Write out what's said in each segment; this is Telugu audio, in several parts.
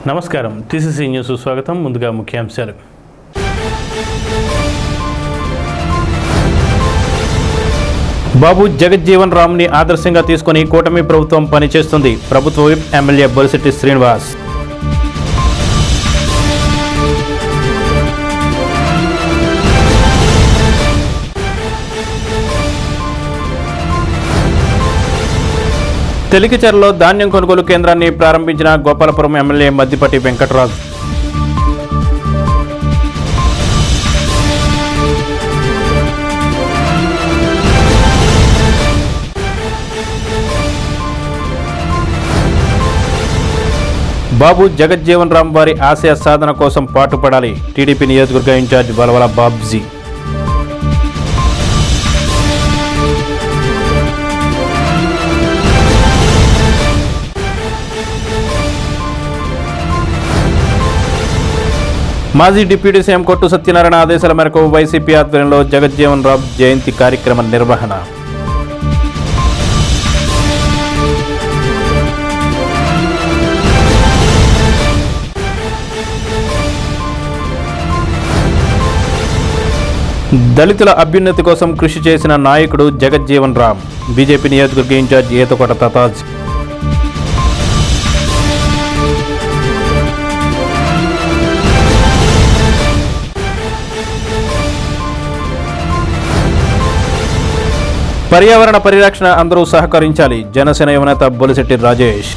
నమస్కారం, టీసీసీ న్యూస్ స్వాగతం. ముందుగా ముఖ్యాంశాలు. బాబు జగజ్జీవన్ రామ్ని ఆదర్శంగా తీసుకుని కూటమి ప్రభుత్వం పనిచేస్తుంది. ప్రభుత్వ విప్ ఎమ్మెల్యే బొలిశెట్టి శ్రీనివాస్. తెలికిచెరలో ధాన్యం కొనుగోలు కేంద్రాన్ని ప్రారంభించిన గోపాలపురం ఎమ్మెల్యే మద్దిపట్టి వెంకటరాజు. బాబు జగజ్జీవన్ రామ్ వారి ఆశయ సాధన కోసం పాటుపడాలి. టీడీపీ నియోజకవర్గ ఇన్ఛార్జ్ బలవల బాబ్జీ. మాజీ డిప్యూటీ సీఎం కొట్టు సత్యనారాయణ ఆదేశాల మేరకు వైసీపీ ఆధ్వర్యంలో జగజ్జీవన్ రామ్ జయంతి కార్యక్రమ నిర్వహణ. దళితుల అభ్యున్నతి కోసం కృషి చేసిన నాయకుడు జగజ్జీవన్ రామ్. బీజేపీ నియోజకవర్గ ఇన్ఛార్జ్ ఈతకోట తతాజ్. పర్యావరణ పరిరక్షణ అందరూ సహకరించాలి. జనసేన యువనేత బొలిశెట్టి రాజేష్.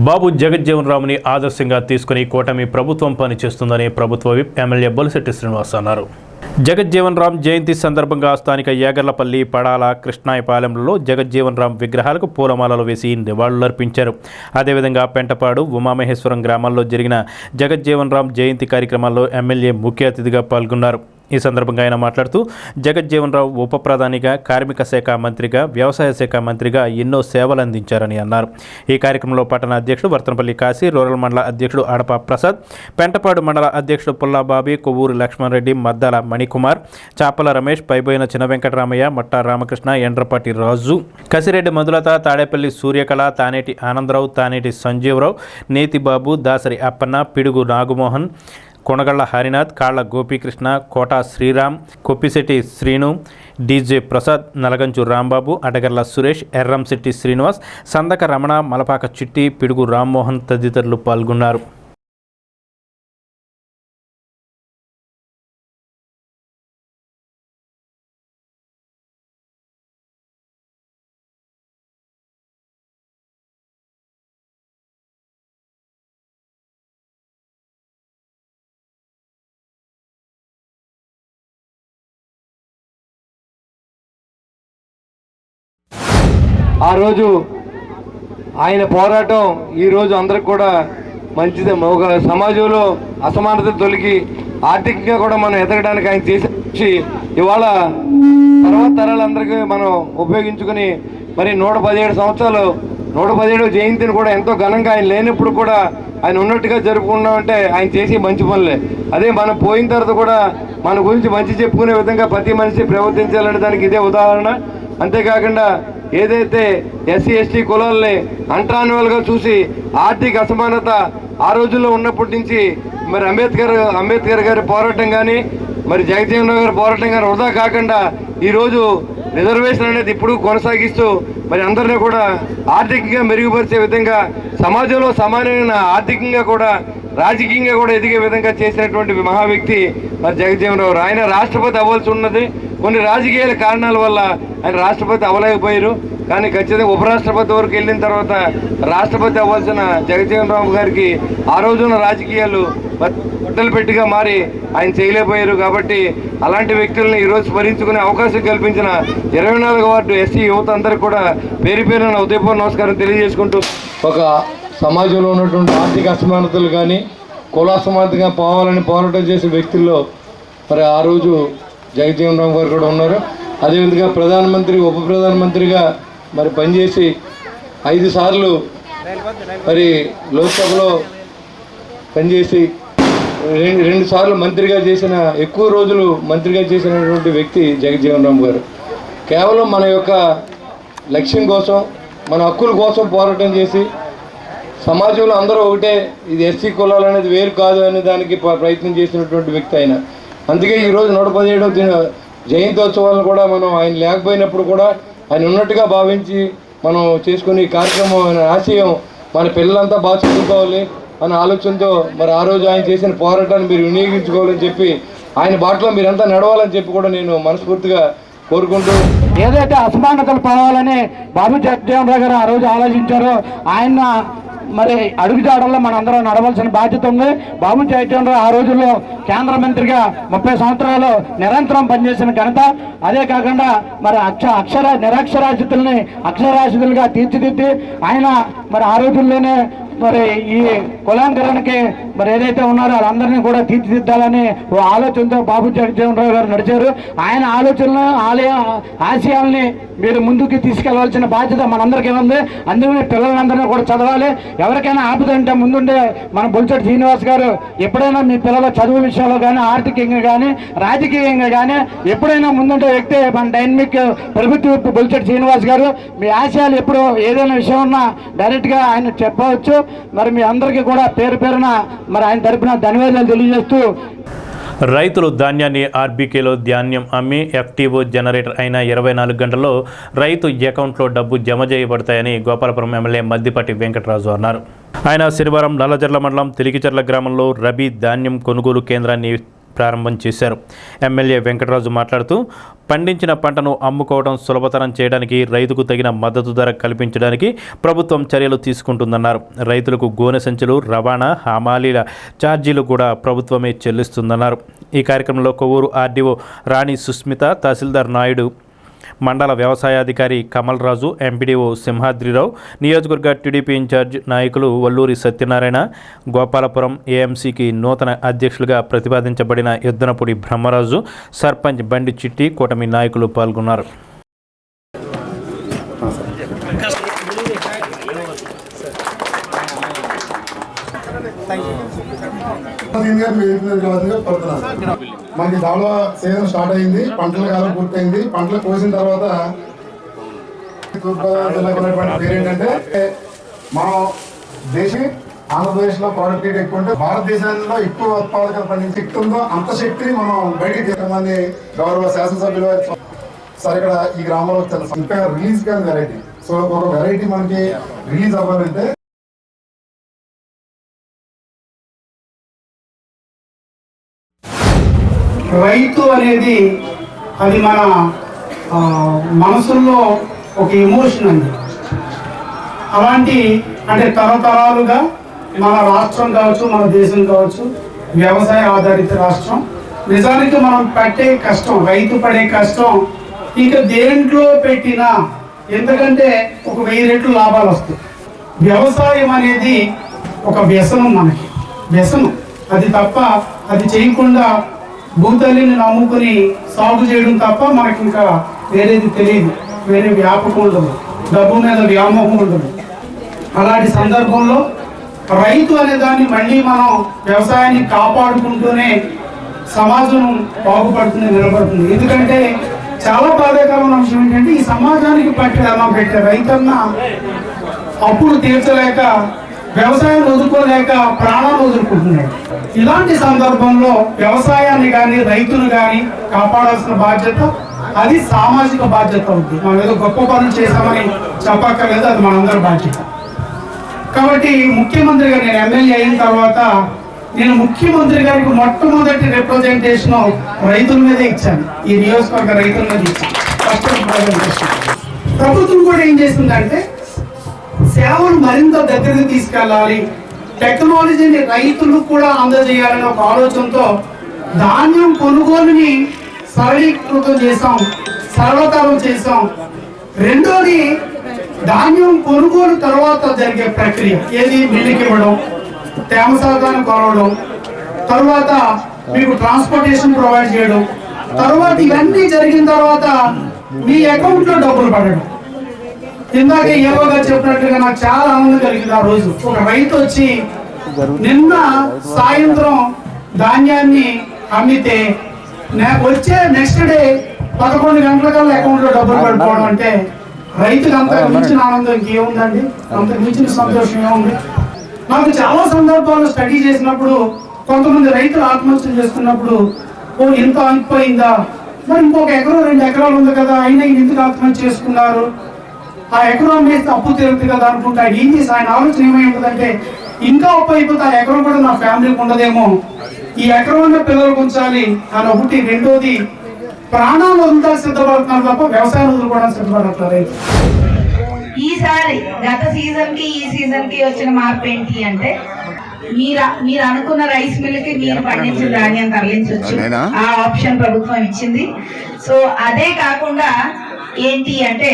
బాబు జగజ్జీవన్ రామ్ని ఆదర్శంగా తీసుకుని కూటమి ప్రభుత్వం పనిచేస్తుందని ప్రభుత్వ విప్ ఎమ్మెల్యే బొలిశెట్టి శ్రీనివాస్ అన్నారు. జగజ్జీవన్ రామ్ జయంతి సందర్భంగా స్థానిక యాగర్లపల్లి, పడాల, కృష్ణాయపాలెంలలో జగజ్జీవన్ రామ్ విగ్రహాలకు పూలమాలలు వేసి నివాళులర్పించారు. అదేవిధంగా పెంటపాడు, ఉమామహేశ్వరం గ్రామాల్లో జరిగిన జగజ్జీవన్ రామ్ జయంతి కార్యక్రమాల్లో ఎమ్మెల్యే ముఖ్య అతిథిగా పాల్గొన్నారు. ఈ సందర్భంగా ఆయన మాట్లాడుతూ జగజ్జీవన్ రామ్ ఉప ప్రధానిగా, కార్మిక శాఖ మంత్రిగా, వ్యవసాయ శాఖ మంత్రిగా ఎన్నో సేవలు అందించారని అన్నారు. ఈ కార్యక్రమంలో పట్టణ అధ్యక్షుడు వర్తనపల్లి కాశీ, రూరల్ మండల అధ్యక్షుడు అడప ప్రసాద్, పెంటపాడు మండల అధ్యక్షుడు పుల్లాబాబి, కొవ్వూరు లక్ష్మణరెడ్డి, మద్దాల మణికుమార్, చాపల రమేష్, పైబోయిన చిన్న వెంకటరామయ్య, మట్టా రామకృష్ణ, ఎండ్రపాటి రాజు, కసిరెడ్డి మధులత, తాడేపల్లి సూర్యకళ, తానేటి ఆనందరావు, తానేటి సంజీవరావు, నేతిబాబు, దాసరి అప్పన్న, పిడుగు నాగుమోహన్, కొనగళ్ల హరినాథ్, కాళ్ల గోపీకృష్ణ, కోటా శ్రీరామ్, కొప్పిశెట్టి శ్రీను, డీజే ప్రసాద్, నలగంచు రాంబాబు, అడగర్ల సురేష్, ఎర్రంశెట్టి శ్రీనివాస్, సందక రమణ, మలపాక చిట్టి, పిడుగు రామ్మోహన్ తదితరులు పాల్గొన్నారు. ఆ రోజు ఆయన పోరాటం ఈరోజు అందరికి కూడా మంచిది. ఒక సమాజంలో అసమానత తొలగి ఆర్థికంగా కూడా మనం ఎదగడానికి ఆయన చేసి ఇవాళ తర్వాత తరాలందరికీ మనం ఉపయోగించుకుని మరి 117 సంవత్సరాలు 117వ జయంతిని కూడా ఎంతో ఘనంగా ఆయన లేనప్పుడు కూడా ఆయన ఉన్నట్టుగా జరుపుకున్నామంటే ఆయన చేసి మంచి పనులే. అదే మనం పోయిన తర్వాత కూడా మన గురించి మంచి చెప్పుకునే విధంగా ప్రతి మనిషి ప్రవర్తించాలనే దానికి ఇదే ఉదాహరణ. అంతేకాకుండా ఏదైతే ఎస్సీ ఎస్టీ కులాలని అంటరానివాళ్ళుగా చూసి ఆర్థిక అసమానత ఆ రోజుల్లో ఉన్నప్పటి నుంచి మరి అంబేద్కర్ గారి పోరాటం కానీ, మరి జగజ్జీవన్ రామ్ గారి పోరాటం కానీ వృధా కాకుండా ఈరోజు రిజర్వేషన్ అనేది ఇప్పుడు కొనసాగిస్తూ మరి అందరినీ కూడా ఆర్థికంగా మెరుగుపరిచే విధంగా సమాజంలో సమానమైన ఆర్థికంగా కూడా రాజకీయంగా కూడా ఎదిగే విధంగా చేసినటువంటి మహా వ్యక్తి మరి జగజ్జీవన్ రామ్. ఆయన రాష్ట్రపతి అవ్వాల్సి ఉన్నది. కొన్ని రాజకీయాల కారణాల వల్ల ఆయన రాష్ట్రపతి అవ్వలేకపోయారు. కానీ ఖచ్చితంగా ఉపరాష్ట్రపతి వరకు వెళ్ళిన తర్వాత రాష్ట్రపతి అవ్వాల్సిన జగజ్జీవన్ రామ్ గారికి ఆ రోజున రాజకీయాలు బట్టలు పెట్టిగా మారి ఆయన చేయలేకపోయారు. కాబట్టి అలాంటి వ్యక్తుల్ని ఈరోజు స్మరించుకునే అవకాశం కల్పించిన 24వ వార్డు ఎస్సీ యువత అందరికీ కూడా పేరు పేరున ఉదయపూర్వ నమస్కారం తెలియజేసుకుంటూ, ఒక సమాజంలో ఉన్నటువంటి ఆర్థిక అసమానతలు కానీ కుల అసమానతగా పోవాలని పోరాటం చేసే వ్యక్తుల్లో మరి ఆ రోజు జగజ్జీవన్ రామ్ గారు కూడా ఉన్నారు. అదేవిధంగా ప్రధానమంత్రి, ఉప ప్రధానమంత్రిగా మరి పనిచేసి 5 సార్లు మరి లోక్సభలో పనిచేసి రెండు సార్లు మంత్రిగా చేసిన, ఎక్కువ రోజులు మంత్రిగా చేసినటువంటి వ్యక్తి జగజ్జీవన్ రామ్ గారు. కేవలం మన యొక్క లక్ష్యం కోసం, మన హక్కుల కోసం పోరాటం చేసి సమాజంలో అందరూ ఒకటే, ఇది ఎస్సీ కులాలు అనేది వేరు కాదు అనే దానికి ప్రయత్నం చేసినటువంటి వ్యక్తి ఆయన. అందుకే ఈరోజు 117వ జయంతోత్సవాలను కూడా మనం ఆయన లేకపోయినప్పుడు కూడా ఆయన ఉన్నట్టుగా భావించి మనం చేసుకునే కార్యక్రమం, ఆయన ఆశయం మన పిల్లలంతా బాగా చదువుకోవాలి అనే ఆలోచనతో మరి ఆ రోజు ఆయన చేసిన పోరాటాన్ని మీరు వినియోగించుకోవాలని చెప్పి, ఆయన బాటలో మీరంతా నడవాలని చెప్పి కూడా నేను మనస్ఫూర్తిగా కోరుకుంటూ, ఏదైతే అసమానతలు పోవాలని బాబు జగజ్జీవన్ రామ్ గారు ఆ రోజు ఆలోచించారో ఆయన మరి అడుగుజాడల్లో మనందరం నడవలసిన బాధ్యత ఉంది. బాబు జగజ్జీవన్ రామ్ ఆ రోజుల్లో కేంద్ర మంత్రిగా 30 సంవత్సరాలు నిరంతరం పనిచేసిన ఘనత. అదే కాకుండా మరి నిరక్షరాస్యతల్ని అక్షరాస్యతలుగా తీర్చిదిద్ది ఆయన మరి ఆ రోజుల్లోనే మరి ఈ కులాంతరానికి మరి ఏదైతే ఉన్నారో వాళ్ళందరినీ కూడా తీర్చిదిద్దాలని ఓ ఆలోచనతో బాబు జగజ్జీవన్ రామ్ గారు నడిచారు. ఆయన ఆలోచనలు ఆశయాల్ని మీరు ముందుకు తీసుకెళ్లవలసిన బాధ్యత మనందరికీ ఉంది. అందుకని పిల్లలందరినీ కూడా చదవాలి. ఎవరికైనా ఆపదంటే ముందుండే మన బొలిశెట్టి శ్రీనివాస్ గారు ఎప్పుడైనా మీ పిల్లల చదువు విషయంలో కానీ, ఆర్థికంగా కానీ, రాజకీయంగా కానీ ఎప్పుడైనా ముందుండే వ్యక్తి మన డైనమిక్ ప్రభుత్వ బొలిశెట్టి శ్రీనివాస్ గారు. మీ ఆశయాలు ఎప్పుడు ఏదైనా విషయం ఉన్నా డైరెక్ట్గా ఆయన చెప్పవచ్చు. మరి మీ అందరికీ కూడా పేరు పేరున మరి ఆయన తరపున ధన్యవాదాలు తెలియజేస్తూ, రైతులు ధాన్యాన్ని ఆర్బీకేలో ధాన్యం అమ్మి ఎఫ్టీఓ జనరేటర్ అయిన 24 గంటల్లో రైతు అకౌంట్లో డబ్బు జమ చేయబడతాయని గోపాలపురం ఎమ్మెల్యే మద్దిపాటి వెంకటరాజు అన్నారు. ఆయన శనివారం నల్లజర్ల మండలం తిరిగిచర్ల గ్రామంలో రబీ ధాన్యం కొనుగోలు కేంద్రాన్ని ప్రారంభం చేశారు. ఎమ్మెల్యే వెంకటరాజు మాట్లాడుతూ, పండించిన పంటను అమ్ముకోవడం సులభతరం చేయడానికి, రైతుకు తగిన మద్దతు ధర కల్పించడానికి ప్రభుత్వం చర్యలు తీసుకుంటుందన్నారు. రైతులకు గోనె సంచులు, రవాణా, హమాలీల ఛార్జీలు కూడా ప్రభుత్వమే చెల్లిస్తుందన్నారు. ఈ కార్యక్రమంలో కొవ్వూరు ఆర్డీఓ రాణి సుస్మిత, తహసీల్దార్ నాయుడు, మండల వ్యవసాయాధికారి కమల్ రాజు, ఎంపీడీఓ సింహాద్రిరావు, నియోజకవర్గ టీడీపీ ఇన్ఛార్జ్ నాయకులు వల్లూరి సత్యనారాయణ, గోపాలపురం ఏఎంసీకి నూతన అధ్యక్షులుగా ప్రతిపాదించబడిన యుద్ధనపూడి బ్రహ్మరాజు, సర్పంచ్ బండి చిట్టి, కూటమి నాయకులు పాల్గొన్నారు. మనకి దావలో సీజన్ స్టార్ట్ అయింది, పంటల కాలం పూర్తయింది. పంటలు కోసిన తర్వాత తూర్పుగోదావరి జిల్లాకు ఉన్నటువంటి పేరు ఏంటంటే, మనం దేశం ఆంధ్రప్రదేశ్ లో ప్రొడక్టివిటీ ఎక్కువ ఉంటే భారతదేశంలో ఎక్కువ ఉత్పాదకత పండించి ఉందో అంత శక్తిని మనం బయటికి తీసుకోమని గౌరవ శాసనసభ్యులు సార్ ఇక్కడ ఈ గ్రామంలో వచ్చారు. ఇంకా రిలీజ్ కాని వెరైటీ, సో ఒక వెరైటీ మనకి రిలీజ్ అవ్వాలంటే రైతు అనేది అది మన మనసుల్లో ఒక ఎమోషన్ అండి. అలాంటి అంటే తరతరాలుగా మన రాష్ట్రం కావచ్చు, మన దేశం కావచ్చు వ్యవసాయ ఆధారిత రాష్ట్రం. నిజానికి మనం పట్టే కష్టం, రైతు పడే కష్టం ఇంకా దేంట్లో పెట్టినా ఎందుకంటే ఒక 1000 రెట్లు లాభాలు వస్తాయి. వ్యవసాయం అనేది ఒక వ్యసనం, మనకి వ్యసనం. అది తప్ప అది చేయకుండా భూతల్లిని నమ్ముకుని సాగు చేయడం తప్ప మనకి ఇంకా వేరేది తెలియదు, వేరే వ్యాపకం ఉండదు, డబ్బు మీద వ్యామోహం ఉండదు. అలాంటి సందర్భంలో రైతు అనే దాన్ని మళ్ళీ మనం వ్యవసాయాన్ని కాపాడుకుంటూనే సమాజం బాగుపడుతుంది, నిలబడుతుంది. ఎందుకంటే చాలా బాధాకరమైన అంశం ఏంటంటే ఈ సమాజానికి పెట్టే రైతన్న అప్పులు తీర్చలేక, వ్యవసాయం వదులుకోలేక ప్రాణాలు వదులుకుంటున్నాడు. ఇలాంటి సందర్భంలో వ్యవసాయాన్ని కానీ రైతును కానీ కాపాడాల్సిన బాధ్యత అది సామాజిక బాధ్యత ఉంది. మనం ఏదో గొప్ప పనులు చేశామని చెప్పక్కర్లేదు, అది మనందరి బాధ్యత. కాబట్టి ముఖ్యమంత్రి గారు, నేను ఎమ్మెల్యే అయిన తర్వాత నేను ముఖ్యమంత్రి గారికి మొట్టమొదటి రిప్రజెంటేషన్ రైతుల మీదే ఇచ్చాను. ఈ నియోజకవర్గ రైతుల మీద ఇచ్చాను ఫస్ట్ రిప్రజెంటేషన్. ప్రభుత్వం కూడా ఏం చేసిందంటే సేవలు మరింత దగ్గరికి తీసుకెళ్ళాలి, టెక్నాలజీని రైతులకు కూడా అందజేయాలనే ఒక ఆలోచనతో ధాన్యం కొనుగోలుని సరళీకృతం చేసాం, సరళతరం చేసాం. రెండోది ధాన్యం కొనుగోలు తర్వాత జరిగే ప్రక్రియ, ఏది మిల్లుకి ఇవ్వడం, తేమ శాతాన్ని కొలవడం, తర్వాత మీకు ట్రాన్స్పోర్టేషన్ ప్రొవైడ్ చేయడం, తర్వాత ఇవన్నీ జరిగిన తర్వాత మీ అకౌంట్లో డబ్బులు పడడం. ఇందాక ఏవోగా చెప్పినట్లుగా నాకు చాలా ఆనందం కలిగింది. ఆ రోజు ఒక రైతు వచ్చి నిన్న సాయంత్రం ధాన్యాన్ని అమ్మితే వచ్చే నెక్స్ట్ డే 11 గంటలకల్లా అకౌంట్లో డబ్బులు పడిపోవడం అంటే రైతులు అంతకు మించిన ఆనందం ఏముందండి? అంతకు మించిన సంతోషం ఏముంది? నాకు చాలా సందర్భాలు స్టడీ చేసినప్పుడు కొంతమంది రైతులు ఆత్మహత్యలు చేస్తున్నప్పుడు ఇంత అయిపోయిందా, మరి ఇంకొక ఎకరం 2 ఎకరాలు ఉంది కదా, అయినా ఎందుకు ఆత్మహత్య చేసుకున్నారు, ఆ ఎకరం వేస్తే అప్పు తీరుతుంది కదా అనుకుంటా. ఏం చేసి ఆయన ఆలోచన ఏమై ఉంటుందంటే, ఇంకా అప్పు అయిపోతే ఆ ఎకరం కూడా నా ఫ్యామిలీకి ఉండదేమో, ఈ ఎకరం ఉన్న పిల్లలకు ఉంచాలి అని ఒకటి. రెండోది, ప్రాణాలు వదులుతా సిద్ధపడుతున్నారు తప్ప వ్యవసాయం వదులుకోవడానికి సిద్ధపడతారు రైతు. ఈసారి గత సీజన్ కి ఈ సీజన్ కి వచ్చిన మార్పు ఏంటి అంటే, మీరు అనుకున్న రైస్ మిల్ కి మీరు పండించిన ధాన్యం తరలించవచ్చు, ఆ ఆప్షన్ ప్రభుత్వం ఇచ్చింది. సో అదే కాకుండా ఏంటి అంటే,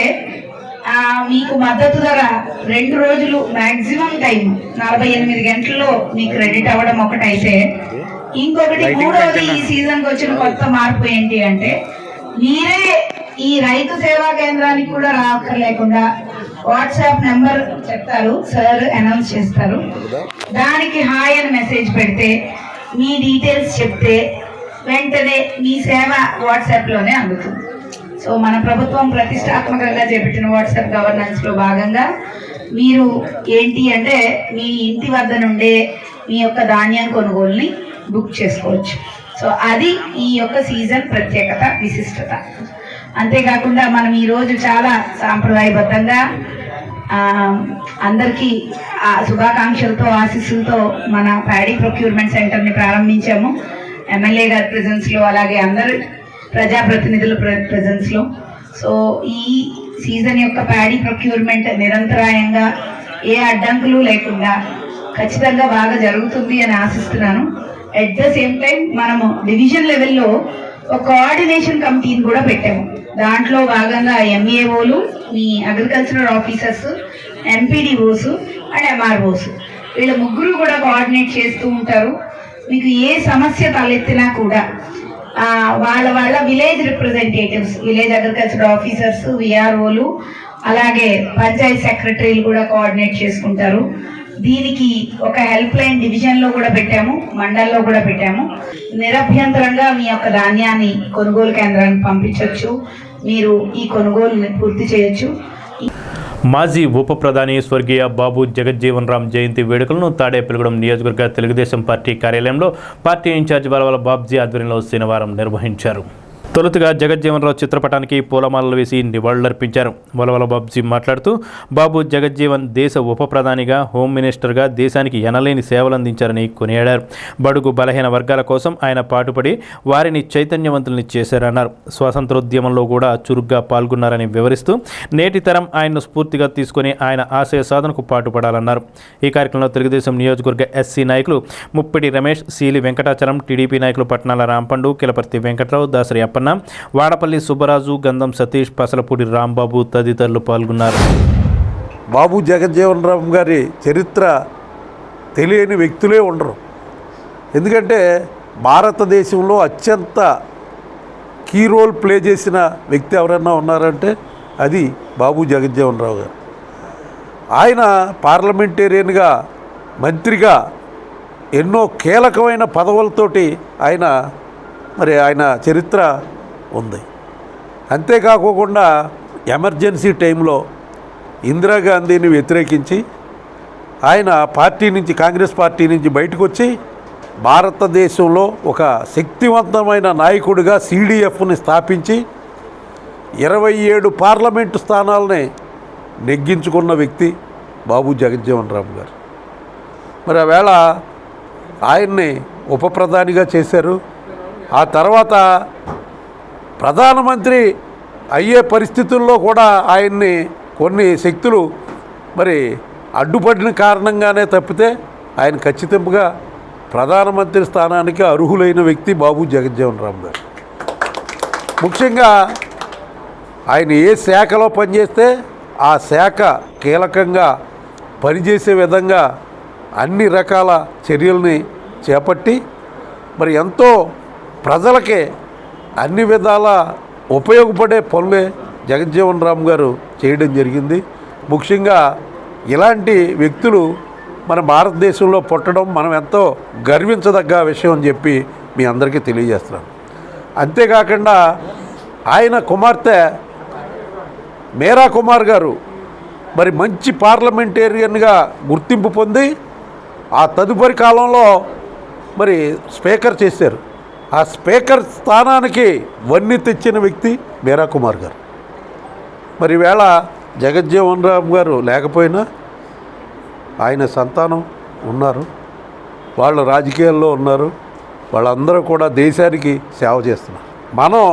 మీకు మద్దతు ధర 2 రోజులు మాక్సిమం టైం 48 గంటల్లో మీకు క్రెడిట్ అవ్వడం ఒకటైతే, ఇంకొకటి మూడోది ఈ సీజన్ కి వచ్చిన కొత్త మార్పు ఏంటి అంటే, మీరే ఈ రైతు సేవా కేంద్రానికి కూడా రాక్కర్లేకుండా వాట్సాప్ నెంబర్ చెప్తారు, సార్ అనౌన్స్ చేస్తారు, దానికి హాయ్ అని మెసేజ్ పెడితే, మీ డీటెయిల్స్ చెప్తే వెంటనే మీ సేవ వాట్సాప్ లోనే అందుతుంది. సో మన ప్రభుత్వం ప్రతిష్టాత్మకంగా చేపట్టిన వాట్సాప్ గవర్నెన్స్ లో భాగంగా మీరు ఏంటి అంటే, మీ ఇంటి వద్ద నుండే మీ యొక్క ధాన్యం కొనుగోలుని బుక్ చేసుకోవచ్చు. సో అది ఈ యొక్క సీజన్ ప్రత్యేకత, విశిష్టత. అంతేకాకుండా మనం ఈరోజు చాలా సాంప్రదాయబద్ధంగా అందరికీ శుభాకాంక్షలతో, ఆశీస్సులతో మన ప్యాడీ ప్రొక్యూర్మెంట్ సెంటర్ని ప్రారంభించాము. ఎమ్మెల్యే గారి ప్రెజెన్స్లో, అలాగే అందరు ప్రజాప్రతినిధుల ప్రెజెన్స్లో. సో ఈ సీజన్ యొక్క ప్యాడీ ప్రొక్యూర్మెంట్ నిరంతరాయంగా ఏ అడ్డంకులు లేకుండా ఖచ్చితంగా బాగా జరుగుతుంది అని ఆశిస్తున్నాను. అట్ ద సేమ్ టైం మనము డివిజన్ లెవెల్లో ఒక కోఆర్డినేషన్ కమిటీని కూడా పెట్టాము. దాంట్లో భాగంగా ఎంఏఓలు, మీ agricultural officers, MPDOs and MROs, వీళ్ళ ముగ్గురు కూడా కోఆర్డినేట్ చేస్తూ ఉంటారు. మీకు ఏ సమస్య తలెత్తినా కూడా వాళ్ళ village representatives, village agricultural officers, విఆర్ఓలు, అలాగే పంచాయత్ సెక్రటరీలు కూడా కోఆర్డినేట్ చేసుకుంటారు. దీనికి ఒక హెల్ప్ లైన్ డివిజన్ లో కూడా పెట్టాము, మండల్లో కూడా పెట్టాము. నిరభ్యంతరంగా మీ యొక్క ధాన్యాన్ని కొనుగోలు కేంద్రానికి పంపించవచ్చు, మీరు ఈ కొనుగోలుని పూర్తి చేయొచ్చు. మాజీ ఉప ప్రధాని స్వర్గీయ బాబు జగజ్జీవన్ రామ్ జయంతి వేడుకలను తాడేపల్లిగూడెం నియోజకవర్గ తెలుగుదేశం పార్టీ కార్యాలయంలో పార్టీ ఇన్ఛార్జ్ వలవల బాబ్జీ ఆధ్వర్యంలో శనివారం నిర్వహించారు. తొలుతగా జగజ్జీవన్ రావు చిత్రపటానికి పూలమాలలు వేసి నివాళులర్పించారు. వలవల బాబ్జీ మాట్లాడుతూ, బాబు జగజ్జీవన్ దేశ ఉప ప్రధానిగా, హోమ్ మినిస్టర్గా దేశానికి ఎనలేని సేవలందించారని కొనియాడారు. బడుగు బలహీన వర్గాల కోసం ఆయన పాటుపడి వారిని చైతన్యవంతుల్ని చేశారన్నారు. స్వాతంత్రోద్యమంలో కూడా చురుగ్గా పాల్గొన్నారని వివరిస్తూ, నేటి తరం ఆయన్ను స్ఫూర్తిగా తీసుకుని ఆయన ఆశయ సాధనకు పాటుపడాలన్నారు. ఈ కార్యక్రమంలో తెలుగుదేశం నియోజకవర్గ ఎస్సీ నాయకులు ముప్పిడి రమేష్, సీలి వెంకటాచలం, టీడీపీ నాయకులు పట్నాల రాంపండు, కిలపర్తి వెంకట్రావు, దాసరి అప్పన్న, వాడపల్లి సుబ్బరాజు, గంధం సతీష్, పసలపూడి రాంబాబు తదితరులు పాల్గొన్నారు. బాబు జగజ్జీవన్ రామ్ గారి చరిత్ర తెలియని వ్యక్తులే ఉండరు. ఎందుకంటే భారతదేశంలో అత్యంత కీ రోల్ ప్లే చేసిన వ్యక్తి ఎవరన్నా ఉన్నారంటే అది బాబు జగజ్జీవన్ రావు గారు. ఆయన పార్లమెంటేరియన్గా, మంత్రిగా ఎన్నో కీలకమైన పదవులతోటి ఆయన చరిత్ర ఉంది. అంతేకాకుండా ఎమర్జెన్సీ టైంలో ఇందిరాగాంధీని వ్యతిరేకించి ఆయన పార్టీ నుంచి, కాంగ్రెస్ పార్టీ నుంచి బయటకు వచ్చి భారతదేశంలో ఒక శక్తివంతమైన నాయకుడిగా CDFని స్థాపించి 27 పార్లమెంటు స్థానాలని నెగ్గించుకున్న వ్యక్తి బాబు జగజ్జీవన్ రామ్ గారు. మరి ఆవేళ ఆయన్ని ఉప ప్రధానిగా చేశారు. ఆ తర్వాత ప్రధానమంత్రి అయ్యే పరిస్థితుల్లో కూడా ఆయన్ని కొన్ని శక్తులు అడ్డుపడిన కారణంగానే తప్పితే ఆయన ఖచ్చితంగా ప్రధానమంత్రి స్థానానికి అర్హులైన వ్యక్తి బాబు జగజ్జీవన్ రామ్ గారు. ముఖ్యంగా ఆయన ఏ శాఖలో పనిచేస్తే ఆ శాఖ కీలకంగా పనిచేసే విధంగా అన్ని రకాల చర్యల్ని చేపట్టి ఎంతో ప్రజలకే అన్ని విధాల ఉపయోగపడే పనులే జగజ్జీవన్ రామ్ గారు చేయడం జరిగింది. ముఖ్యంగా ఇలాంటి వ్యక్తులు మన భారతదేశంలో పుట్టడం మనం ఎంతో గర్వించదగ్గ విషయం అని చెప్పి మీ అందరికీ తెలియజేస్తున్నాను. అంతేకాకుండా ఆయన కుమార్తె మేరా కుమార్ గారు మరి మంచి పార్లమెంటేరియన్గా గుర్తింపు పొంది ఆ తదుపరి కాలంలో మరి స్పీకర్ చేశారు. ఆ స్పీకర్ స్థానానికి వన్నీ తెచ్చిన వ్యక్తి మేరా కుమార్ గారు. మరి ఈవేళ జగజ్జీవన్ రామ్ గారు లేకపోయినా ఆయన సంతానం ఉన్నారు, వాళ్ళు రాజకీయాల్లో ఉన్నారు, వాళ్ళందరూ కూడా దేశానికి సేవ చేస్తున్నారు. మనం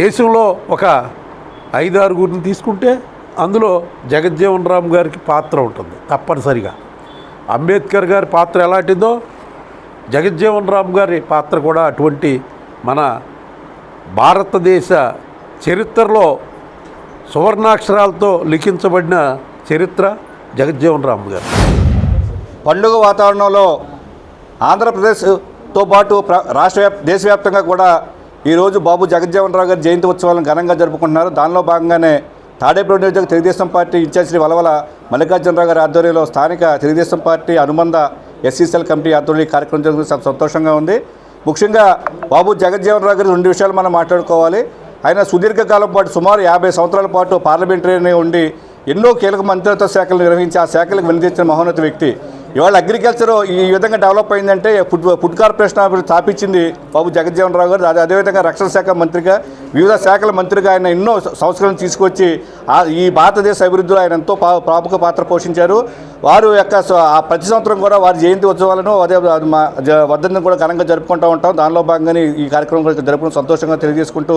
దేశంలో ఒక 5-6 తీసుకుంటే అందులో జగజ్జీవన్ రామ్ గారికి పాత్ర ఉంటుంది తప్పనిసరిగా. అంబేద్కర్ గారి పాత్ర ఎలాంటిదో జగజ్జీవన్ రామ్ గారి పాత్ర కూడా అటువంటి మన భారతదేశ చరిత్రలో సువర్ణాక్షరాలతో లిఖించబడిన చరిత్ర జగజ్జీవన్ రామ్ గారు. పండుగ వాతావరణంలో ఆంధ్రప్రదేశ్తో పాటు దేశవ్యాప్తంగా కూడా ఈరోజు బాబు జగజ్జీవన్ రావు గారి జయంతి ఉత్సవాలను ఘనంగా జరుపుకుంటున్నారు. దానిలో భాగంగానే తాడేపల్లి నియోజకవర్గ తెలుగుదేశం పార్టీ ఇన్ఛార్జ్ శ్రీ వలవల మల్లికార్జునరావు గారి ఆధ్వర్యంలో స్థానిక తెలుగుదేశం పార్టీ అనుబంధ ఎస్సీసీఎల్ కమిటీ ఆధ్వర్యంలో ఈ కార్యక్రమం జరుగుతుంది. చాలా సంతోషంగా ఉంది. ముఖ్యంగా బాబు జగజ్జీవన్ రావు గారి 2 విషయాలు మనం మాట్లాడుకోవాలి. ఆయన సుదీర్ఘకాలం పాటు సుమారు 50 సంవత్సరాల పాటు పార్లమెంటరీనే ఉండి ఎన్నో కీలక మంత్రిత్వ శాఖలు నిర్వహించి ఆ శాఖలకు వెనుదిచ్చిన మహోన్నత వ్యక్తి. ఇవాళ అగ్రికల్చర్ ఈ విధంగా డెవలప్ అయిందంటే ఫుడ్ కార్పొరేషన్ స్థాపించింది బాబు జగజ్జీవన్ రావు గారు. అదేవిధంగా రక్షణ శాఖ మంత్రిగా వివిధ శాఖల మంత్రిగా ఆయన ఎన్నో సంస్కరణలు తీసుకొచ్చి ఈ భారతదేశ అభివృద్ధిలో ఆయన ఎంతో ప్రముఖ పాత్ర పోషించారు. వారు యొక్క ప్రతి సంవత్సరం కూడా వారి జయంతి ఉత్సవాలను అదే వర్ధంతిని కూడా ఘనంగా జరుపుకుంటూ ఉంటాం. దానిలో భాగంగానే ఈ కార్యక్రమం కూడా జరుపుకుని సంతోషంగా తెలియజేసుకుంటూ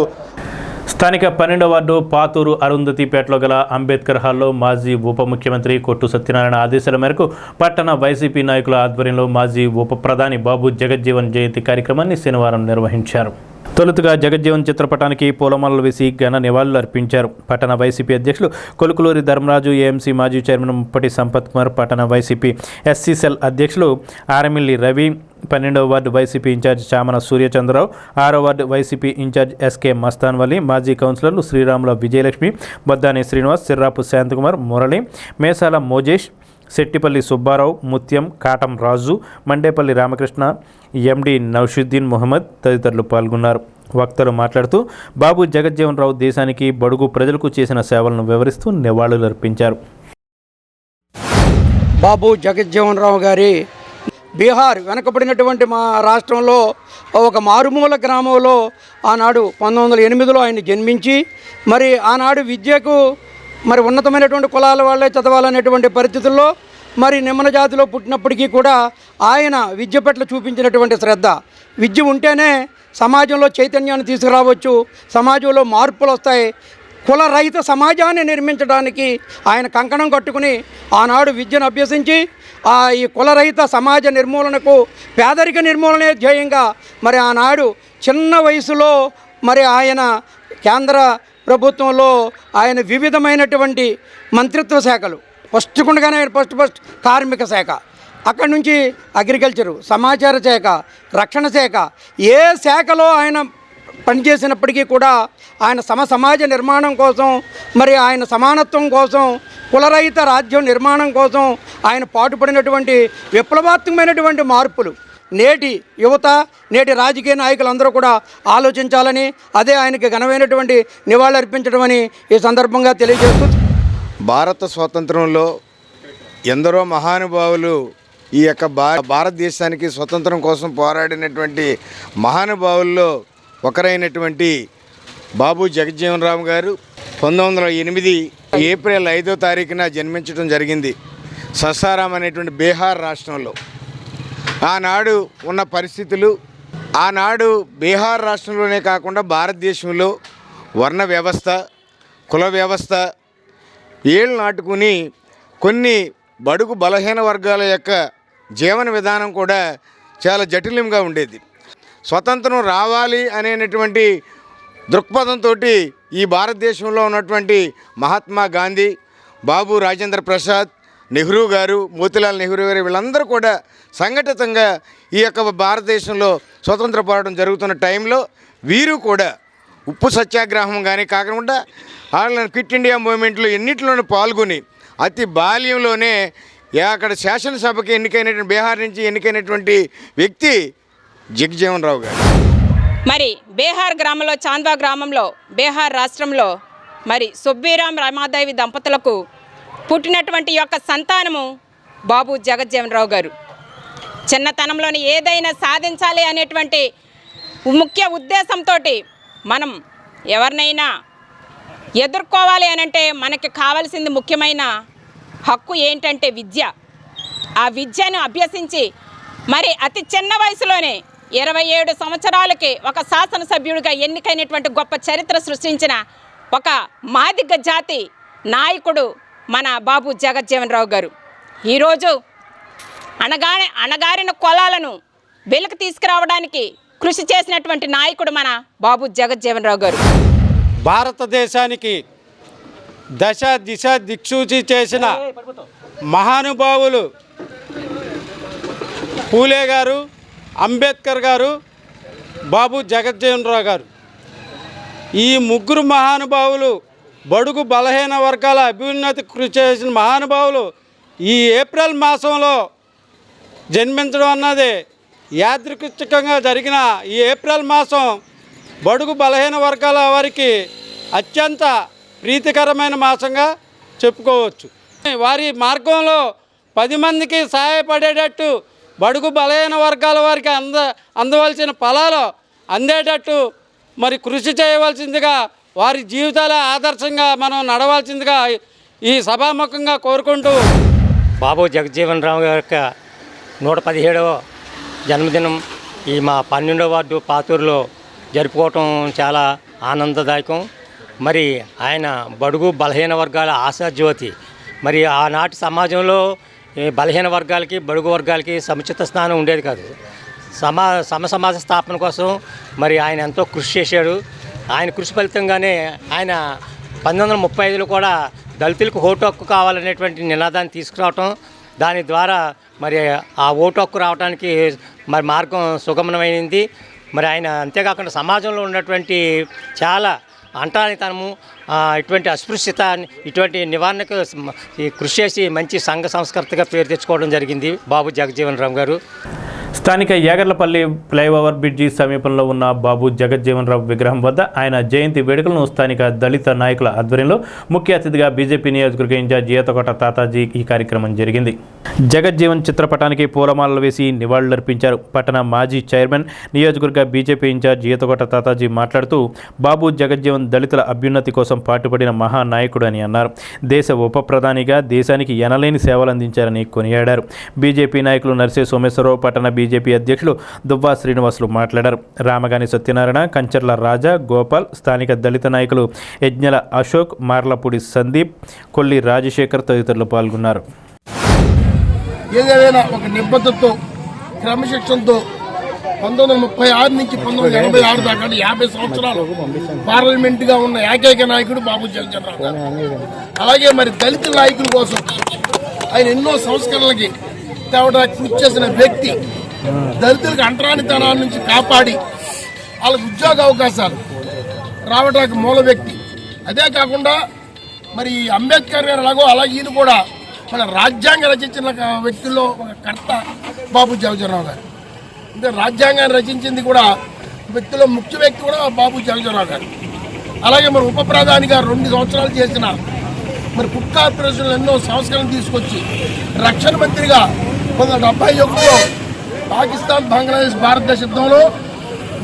స్థానిక 12వ వార్డు పాతూరు అరుంధతిపేటలో గల అంబేద్కర్ హాల్లో మాజీ ఉప ముఖ్యమంత్రి కొట్టు సత్యనారాయణ ఆదేశాల మేరకు పట్టణ వైసీపీ నాయకుల ఆధ్వర్యంలో మాజీ ఉప ప్రధాని బాబు జగజ్జీవన్ జయంతి కార్యక్రమాన్ని శనివారం నిర్వహించారు. తొలుతగా జగజ్జీవన్ చిత్రపటానికి పూలమాలలు వేసి ఘన నివాళులు అర్పించారు. పట్టణ వైసీపీ అధ్యక్షులు కొలుకులూరి ధర్మరాజు, ఏఎంసీ మాజీ చైర్మన్ ముప్పటి సంపత్ కుమార్, పట్టణ వైసీపీ ఎస్సీసెల్ అధ్యక్షులు ఆరమిల్లి రవి, 12వ ward YCP in-charge Chamana Suryachandrarao, 6వ ward YCP in-charge SK Mastan Vali, మాజీ కౌన్సిలర్లు శ్రీరాముల విజయలక్ష్మి, బొద్దాని శ్రీనివాస్, సిర్రాపు శాంతకుమార్, మురళి, మేసాల మోజేష్, శెట్టిపల్లి సుబ్బారావు, ముత్యం, కాటం రాజు, మండేపల్లి రామకృష్ణ, ఎండి నౌషుద్దీన్ మొహమ్మద్ తదితరులు పాల్గొన్నారు. వక్తలు మాట్లాడుతూ బాబు జగజ్జీవన్ రావు దేశానికి బడుగు ప్రజలకు చేసిన సేవలను వివరిస్తూ నివాళులర్పించారు. బాబు జగజ్జీవన్ రావు గారి బీహార్ వెనకబడినటువంటి మా రాష్ట్రంలో ఒక మారుమూల గ్రామంలో ఆనాడు 1908లో ఆయన జన్మించి మరి ఆనాడు విద్యకు మరి ఉన్నతమైనటువంటి కులాల వాళ్ళే చదవాలనేటువంటి పరిస్థితుల్లో మరి నిమ్మన జాతిలో పుట్టినప్పటికీ కూడా ఆయన విద్య పట్ల చూపించినటువంటి శ్రద్ధ, విద్య ఉంటేనే సమాజంలో చైతన్యాన్ని తీసుకురావచ్చు, సమాజంలో మార్పులు వస్తాయి, కుల రహిత సమాజాన్ని నిర్మించడానికి ఆయన కంకణం కట్టుకుని ఆనాడు విద్యను అభ్యసించి ఈ కులరహిత సమాజ నిర్మూలనకు, పేదరిక నిర్మూలనే ధ్యేయంగా మరి ఆనాడు చిన్న వయసులో మరి ఆయన కేంద్ర ప్రభుత్వంలో ఆయన వివిధమైనటువంటి మంత్రిత్వ శాఖలు ఫస్ట్ కార్మిక శాఖ, అక్కడి నుంచి అగ్రికల్చరు, సమాచార శాఖ, రక్షణ శాఖ, ఏ శాఖలో ఆయన పనిచేసినప్పటికీ కూడా ఆయన సమాజ నిర్మాణం కోసం మరి ఆయన సమానత్వం కోసం కులరహిత రాజ్యం నిర్మాణం కోసం ఆయన పాటుపడినటువంటి విప్లవాత్మకమైనటువంటి మార్పులు నేటి యువత, నేటి రాజకీయ నాయకులందరూ కూడా ఆలోచించాలని, అదే ఆయనకి ఘనమైనటువంటి నివాళులు అర్పించడమని ఈ సందర్భంగా తెలియజేస్తూ, భారత స్వాతంత్రంలో ఎందరో మహానుభావులు ఈ యొక్క భారతదేశానికి స్వతంత్రం కోసం పోరాడినటువంటి మహానుభావుల్లో ఒకరైనటువంటి బాబు జగజ్జీవన్ రామ్ గారు 1908 ఏప్రిల్ 5వ తారీఖున జన్మించడం జరిగింది ససారాం అనేటువంటి బీహార్ రాష్ట్రంలో. ఆనాడు ఉన్న పరిస్థితులు, ఆనాడు బీహార్ రాష్ట్రంలోనే కాకుండా భారతదేశంలో వర్ణ వ్యవస్థ, కుల వ్యవస్థ ఏళ్ళు నాటుకుని కొన్ని బడుగు బలహీన వర్గాల యొక్క జీవన విధానం కూడా చాలా జటిలంగా ఉండేది. స్వతంత్రం రావాలి అనేటువంటి దృక్పథంతో ఈ భారతదేశంలో ఉన్నటువంటి మహాత్మా గాంధీ, బాబు రాజేంద్ర ప్రసాద్, నెహ్రూ గారు, మోతీలాల్ నెహ్రూ గారు వీళ్ళందరూ కూడా సంఘటితంగా ఈ యొక్క భారతదేశంలో స్వతంత్ర పోరాటం జరుగుతున్న టైంలో వీరు కూడా ఉప్పు సత్యాగ్రహం కానీ కాకుండా వాళ్ళని క్విట్ ఇండియా మూవ్మెంట్లో ఎన్నిటిలోనూ పాల్గొని అతి బాల్యంలోనే అక్కడ శాసనసభకి ఎన్నికైనటువంటి బీహార్ నుంచి ఎన్నికైనటువంటి వ్యక్తి జగజ్జీవన్ రావు గారు. మరి బీహార్ గ్రామంలో చాంద్వా గ్రామంలో బీహార్ రాష్ట్రంలో మరి సుబ్బీరామ్ రమాదేవి దంపతులకు పుట్టినటువంటి యొక్క సంతానము బాబు జగజ్జీవన్ రావు గారు. చిన్నతనంలోని ఏదైనా సాధించాలి అనేటువంటి ముఖ్య ఉద్దేశంతో మనం ఎవరినైనా ఎదుర్కోవాలి అనంటే మనకి కావాల్సింది ముఖ్యమైన హక్కు ఏంటంటే విద్య. ఆ విద్యను అభ్యసించి మరి అతి చిన్న వయసులోనే 27 సంవత్సరాలకి ఒక శాసనసభ్యుడిగా ఎన్నికైనటువంటి గొప్ప చరిత్ర సృష్టించిన ఒక మాదిగ జాతి నాయకుడు మన బాబు జగజ్జీవన్ రావు గారు. ఈరోజు అణగారిన కులాలను వెలుగు తీసుకురావడానికి కృషి చేసినటువంటి నాయకుడు మన బాబు జగజ్జీవన్ రావు గారు. భారతదేశానికి దశ దిశ దిక్సూచి చేసిన మహానుభావులు పూలే గారు, అంబేద్కర్ గారు, బాబు జగజ్జీవన్ రావు గారు. ఈ ముగ్గురు మహానుభావులు బడుగు బలహీన వర్గాల అభ్యున్నతి కృషి చేసిన మహానుభావులు ఈ ఏప్రిల్ మాసంలో జన్మించడం అన్నది యాదృచ్ఛికంగా జరిగిన ఈ ఏప్రిల్ మాసం బడుగు బలహీన వర్గాల వారికి అత్యంత ప్రీతికరమైన మాసంగా చెప్పుకోవచ్చు. వారి మార్గంలో 10 మందికి సహాయపడేటట్టు బడుగు బలహీన వర్గాల వారికి అందవలసిన ఫలాలు అందేటట్టు మరి కృషి చేయవలసిందిగా, వారి జీవితాల ఆదర్శంగా మనం నడవాల్సిందిగా ఈ సభాముఖంగా కోరుకుంటూ బాబు జగజ్జీవన్ రావు గారి యొక్క 117వ జన్మదినం ఈ మా 12వ వార్డు పాతూరులో జరుపుకోవటం చాలా ఆనందదాయకం. మరి ఆయన బడుగు బలహీన వర్గాల ఆశాజ్యోతి. మరి ఆనాటి సమాజంలో బలహీన వర్గాలకి బడుగు వర్గాలకి సముచిత స్థానం ఉండేది కాదు. సమాజ స్థాపన కోసం మరి ఆయన ఎంతో కృషి చేశాడు. ఆయన కృషి ఫలితంగానే ఆయన 1935లో కూడా దళితులకు ఓటు హక్కు కావాలనేటువంటి నినాదాన్ని తీసుకురావటం, దాని ద్వారా మరి ఆ ఓటు హక్కు రావడానికి మరి మార్గం సుగమనమైంది. మరి ఆయన అంతేకాకుండా సమాజంలో ఉన్నటువంటి చాలా అంటరానితనము, ఇటువంటి అస్పృశ్యత, ఇటువంటి నివారణకు కృషి చేసి మంచి సంఘ సంస్కర్తగా పేరు తెచ్చుకోవడం జరిగింది బాబు జగజ్జీవన్ రావు గారు. స్థానిక యాగర్లపల్లి ఫ్లైఓవర్ బ్రిడ్జి సమీపంలో ఉన్న బాబు జగజ్జీవన్ రావు విగ్రహం వద్ద ఆయన జయంతి వేడుకలను స్థానిక దళిత నాయకుల ఆధ్వర్యంలో ముఖ్య అతిథిగా బీజేపీ నియోజకవర్గ ఇన్ఛార్జ్ ఈతకోట తాతాజీ ఈ కార్యక్రమం జరిగింది. జగజ్జీవన్ చిత్రపటానికి పూలమాలలు వేసి నివాళులర్పించారు. పట్టణ మాజీ చైర్మన్, నియోజకవర్గ బీజేపీ ఇన్ఛార్జ్ ఈతకోట తాతాజీ మాట్లాడుతూ బాబు జగజ్జీవన్ దళితుల అభ్యున్నతి కోసం పాటుపడిన మహానాయకుడు అని అన్నారు. దేశ ఉప ప్రధానిగా దేశానికి ఎనలేని సేవలు అందించారని కొనియాడారు. బీజేపీ నాయకులు నర్సే సోమేశ్వరరావు, పట్టణ బీజేపీ అధ్యక్షులు దువ్వా శ్రీనివాసులు మాట్లాడారు. రామగాని సత్యనారాయణ, కంచర్ల రాజా, గోపాల్, స్థానిక దళిత నాయకులు యజ్ఞల అశోక్, మార్లపూడి సందీప్, కొల్లి రాజశేఖర్ తదితరులు పాల్గొన్నారు. ఏదైనా ఒక నిబద్ధతతో, క్రమశిక్షణతో 1936 నుంచి 1986 దాకా 50 సంవత్సరాలు పార్లమెంట్గా ఉన్న ఏకైక నాయకుడు బాబు జగజ్జీవన్ రావు గారు. అలాగే మరి దళిత నాయకుల కోసం ఆయన ఎన్నో సంస్కరణలకి తేవడానికి కృషి చేసిన వ్యక్తి. దళితులకు అంటరానితనాల నుంచి కాపాడి వాళ్ళకు ఉద్యోగ అవకాశాలు రావడానికి మూల వ్యక్తి. అదే కాకుండా మరి అంబేద్కర్ గారు ఎలాగో అలాగే ఈయన కూడా మన రాజ్యాంగ రచించిన వ్యక్తుల్లో ఒక కర్త బాబు జగజ్జీవన్ రావు గారు. అంటే రాజ్యాంగాన్ని రచించింది కూడా వ్యక్తిలో ముఖ్య వ్యక్తి కూడా బాబు జగజ్జీవన్ రావు గారు. అలాగే మరి ఉప ప్రధానిగా 2 సంవత్సరాలు చేసిన మరి ఫుడ్ కార్పొరేషన్లో ఎన్నో సంస్కరణలు తీసుకొచ్చి రక్షణ మంత్రిగా 1971లో పాకిస్తాన్, బంగ్లాదేశ్, భారతదేశ యుద్ధంలో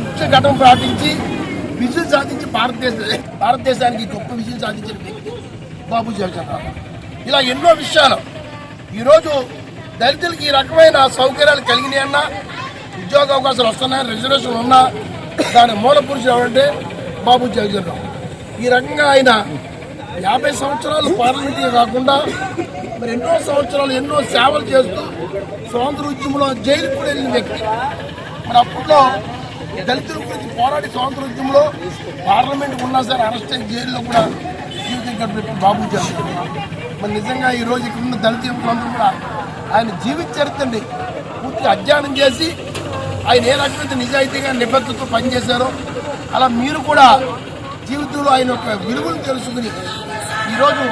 ముఖ్య ఘటన పాటించి విజయం సాధించి భారతదేశానికి గొప్ప విజయం సాధించిన వ్యక్తి బాబు జగజ్జీవన్ రావు. ఇలా ఎన్నో విషయాలు ఈరోజు దళితులకి ఈ రకమైన సౌకర్యాలు కలిగినాయన్నా, ఉద్యోగ అవకాశాలు వస్తున్నాయి, రిజర్వేషన్లు ఉన్నా దాని మూల పురుషుడు ఎవరంటే బాబు జగజ్జీవన్ రావు. ఈ రకంగా ఆయన 50 సంవత్సరాలు పార్లమెంట్గా కాకుండా మరి ఎన్నో సంవత్సరాలు ఎన్నో సేవలు చేస్తూ స్వాతంత్ర ఉద్యమంలో జైలుకు కూడా వెళ్ళిన వ్యక్తి. మరి అప్పట్లో దళితుల గురించి పోరాడి స్వాతంత్ర ఉద్యమంలో పార్లమెంట్ ఉన్నా సరే అరెస్ట్ అయిన జైల్లో కూడా జీవితం గడిపి బాబు జగజ్జీవన్ రావు. మరి నిజంగా ఈరోజు ఇక్కడ ఉన్న దళిత యువకులందరూ కూడా ఆయన జీవిత చరిత్రని పూర్తిగా అధ్యయనం చేసి ఆయన ఏ రకమైన నిజాయితీగా నిబద్ధతతో పనిచేశారో అలా మీరు కూడా జీవితంలో ఆయన యొక్క విలువలు తెలుసుకుని ఈరోజు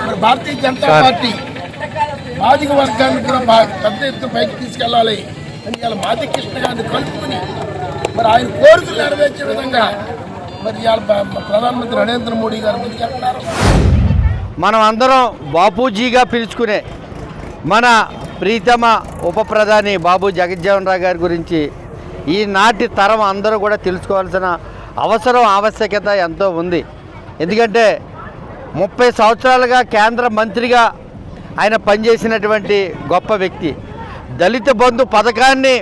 మరి భారతీయ జనతా పార్టీ మాదిగ వర్గాన్ని కూడా పెద్ద ఎత్తున పైకి తీసుకెళ్ళాలి అని ఇవాళ మాదిగ కృష్ణ గారిని కలుపుకుని మరి ఆయన కోరికలు నెరవేర్చే విధంగా మరి ఇవాళ ప్రధానమంత్రి నరేంద్ర మోడీ గారు ముందుకెళ్తున్నారు. మనం అందరం బాపూజీగా పిలుచుకునే మన ప్రీతమ ఉప ప్రధాని బాబు జగజ్జీవన్ రావు గారి గురించి ఈనాటి తరం అందరూ కూడా తెలుసుకోవాల్సిన ఆవశ్యకత ఎంతో ఉంది. ఎందుకంటే 30 సంవత్సరాలుగా కేంద్ర మంత్రిగా ఆయన పనిచేసినటువంటి గొప్ప వ్యక్తి. దళిత బంధు పథకాన్ని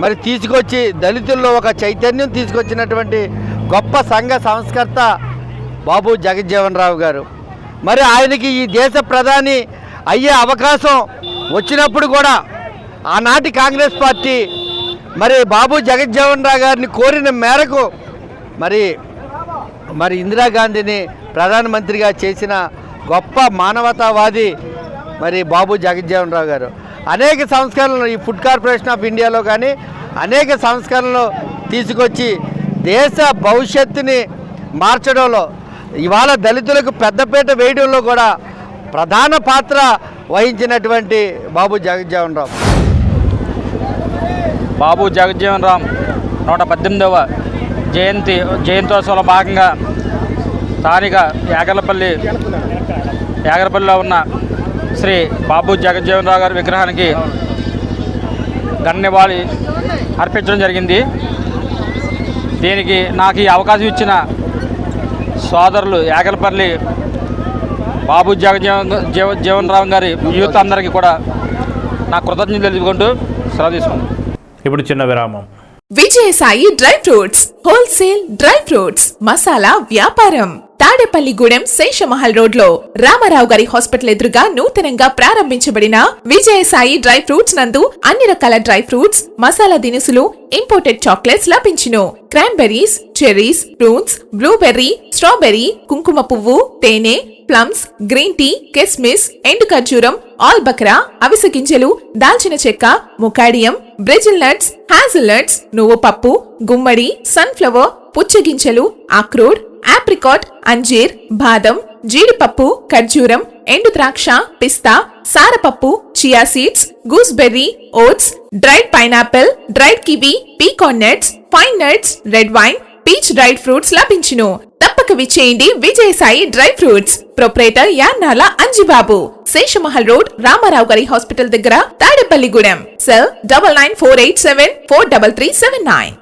మరి తీసుకొచ్చి దళితుల్లో ఒక చైతన్యం తీసుకొచ్చినటువంటి గొప్ప సంఘ సంస్కర్త బాబు జగజ్జీవన్ రావు గారు. మరి ఆయనకి ఈ దేశ ప్రధాని అయ్యే అవకాశం వచ్చినప్పుడు కూడా ఆనాటి కాంగ్రెస్ పార్టీ మరి బాబు జగజ్జీవన్ రావు గారిని కోరిన మేరకు మరి ఇందిరాగాంధీని ప్రధానమంత్రిగా చేసిన గొప్ప మానవతావాది మరి బాబు జగజ్జీవన్ రావు గారు. అనేక సంస్కరణలు ఈ ఫుడ్ కార్పొరేషన్ ఆఫ్ ఇండియాలో కానీ అనేక సంస్కరణలు తీసుకొచ్చి దేశ భవిష్యత్తుని మార్చడంలో ఇవాళ దళితులకు పెద్దపీట వేయడంలో కూడా ప్రధాన పాత్ర వహించినటువంటి బాబు జగజ్జీవన్ రావు. బాబు జగజ్జీవన్ రామ్ 118వ జయంతోత్సవంలో భాగంగా స్థానిక యాగరపల్లిలో ఉన్న శ్రీ బాబు జగజ్జీవన్ రావు గారి విగ్రహానికి ఘననివాళి అర్పించడం జరిగింది. దీనికి నాకు ఈ అవకాశం ఇచ్చిన సోదరులు యాగలపల్లి బాబు జగజ్జీవన్ రావు గారి యూత్ అందరికీ కూడా నా కృతజ్ఞతలు తెలుపుకుంటూ సెలవు తీసుకుంటాను. ఇప్పుడు చిన్న విరామం. Vijayasai dry fruits wholesale dry fruits masala వ్యాపారం తాడేపల్లిగూడెం శేషమహల్ రోడ్ లో రామారావు గారి హాస్పిటల్ ఎదురుగా నూతనంగా ప్రారంభించబడిన విజయసాయి డ్రై ఫ్రూట్స్ నందు అన్ని రకాల డ్రై ఫ్రూట్స్ మసాలా దినుసులు ఇంపోర్టెడ్ చాక్లెట్స్ లభించును. Cranberries, cherries, fruits, blueberry, strawberry, కుంకుమ పువ్వు, తేనె, ప్లమ్స్, గ్రీన్ టీ, కిస్మిస్, ఎండు ఖర్జూరం, ఆల్ బక్రా, అవిసె గింజలు, దాల్చిన చెక్క, ముకాడియం, బ్రెజిల్ నట్స్, హ్యాజిల్ నట్స్, నువ్వు పప్పు, గుమ్మడి, సన్ఫ్లవర్, పుచ్చగింజలు, అక్రోడ్, ఆప్రికాట్, అంజీర్, బాదం, జీడిపప్పు, ఖర్జూరం, ఎండు ద్రాక్ష, పిస్తా, సారపప్పు, chia seeds, gooseberry, oats, dried pineapple, dried kiwi, pecan nuts, fine nuts, red wine, peach dried fruits లభించును. తప్పక విచ్చేయండి Vijayasai dry fruits. Proprietor Yannala Anjibabu, Seshamahal road, Ramarao గారి హాస్పిటల్ దగ్గర, Tadepalligudem. Cell 9948743379.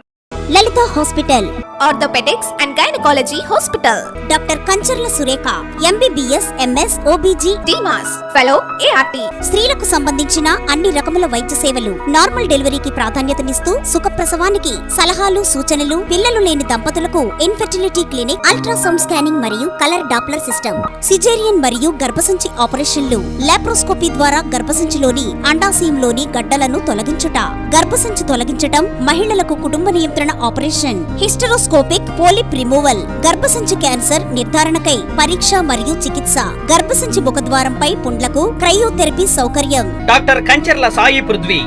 Lalitha hospital, orthopaedics and gynaecology hospital. Doctor Kancharla Surekha, MBBS, MS, OBG, డిమాస్, ఫెలో, ఏఆర్టీ. స్త్రీలకు సంబంధించిన అన్ని రకముల వైద్య సేవలు, నార్మల్ డెలివరీకి ప్రాధాన్యతనిస్తూ సుఖప్రసవానికి సలహాలు, సూచనలు, పిల్లలు లేని దంపతులకు ఇన్ఫెర్టిలిటీ క్లినిక్, అల్ట్రాసౌండ్ స్కానింగ్ మరియు కలర్ డాప్లర్ సిస్టమ్, సిజేరియన్ మరియు గర్భసంచి ఆపరేషన్లు, లాప్రోస్కోపీ ద్వారా గర్భసంచిలోని అండాశయంలోని గడ్డలను తొలగించుట, గర్భసంచి తొలగించటం, మహిళలకు కుటుంబ నియంత్రణ ఆపరేషన్, హిస్టరోస్కోపిక్ పోలిప్ రిమూవల్, గర్భసంచి క్యాన్సర్ నిర్ధారణకై పరీక్ష మరియు చికిత్స, గర్భసంచి ముఖద్వారంపై పుండ్లకు క్రయోథెరపీ సౌకర్యం. Doctor Kancharla Sai Prithvi,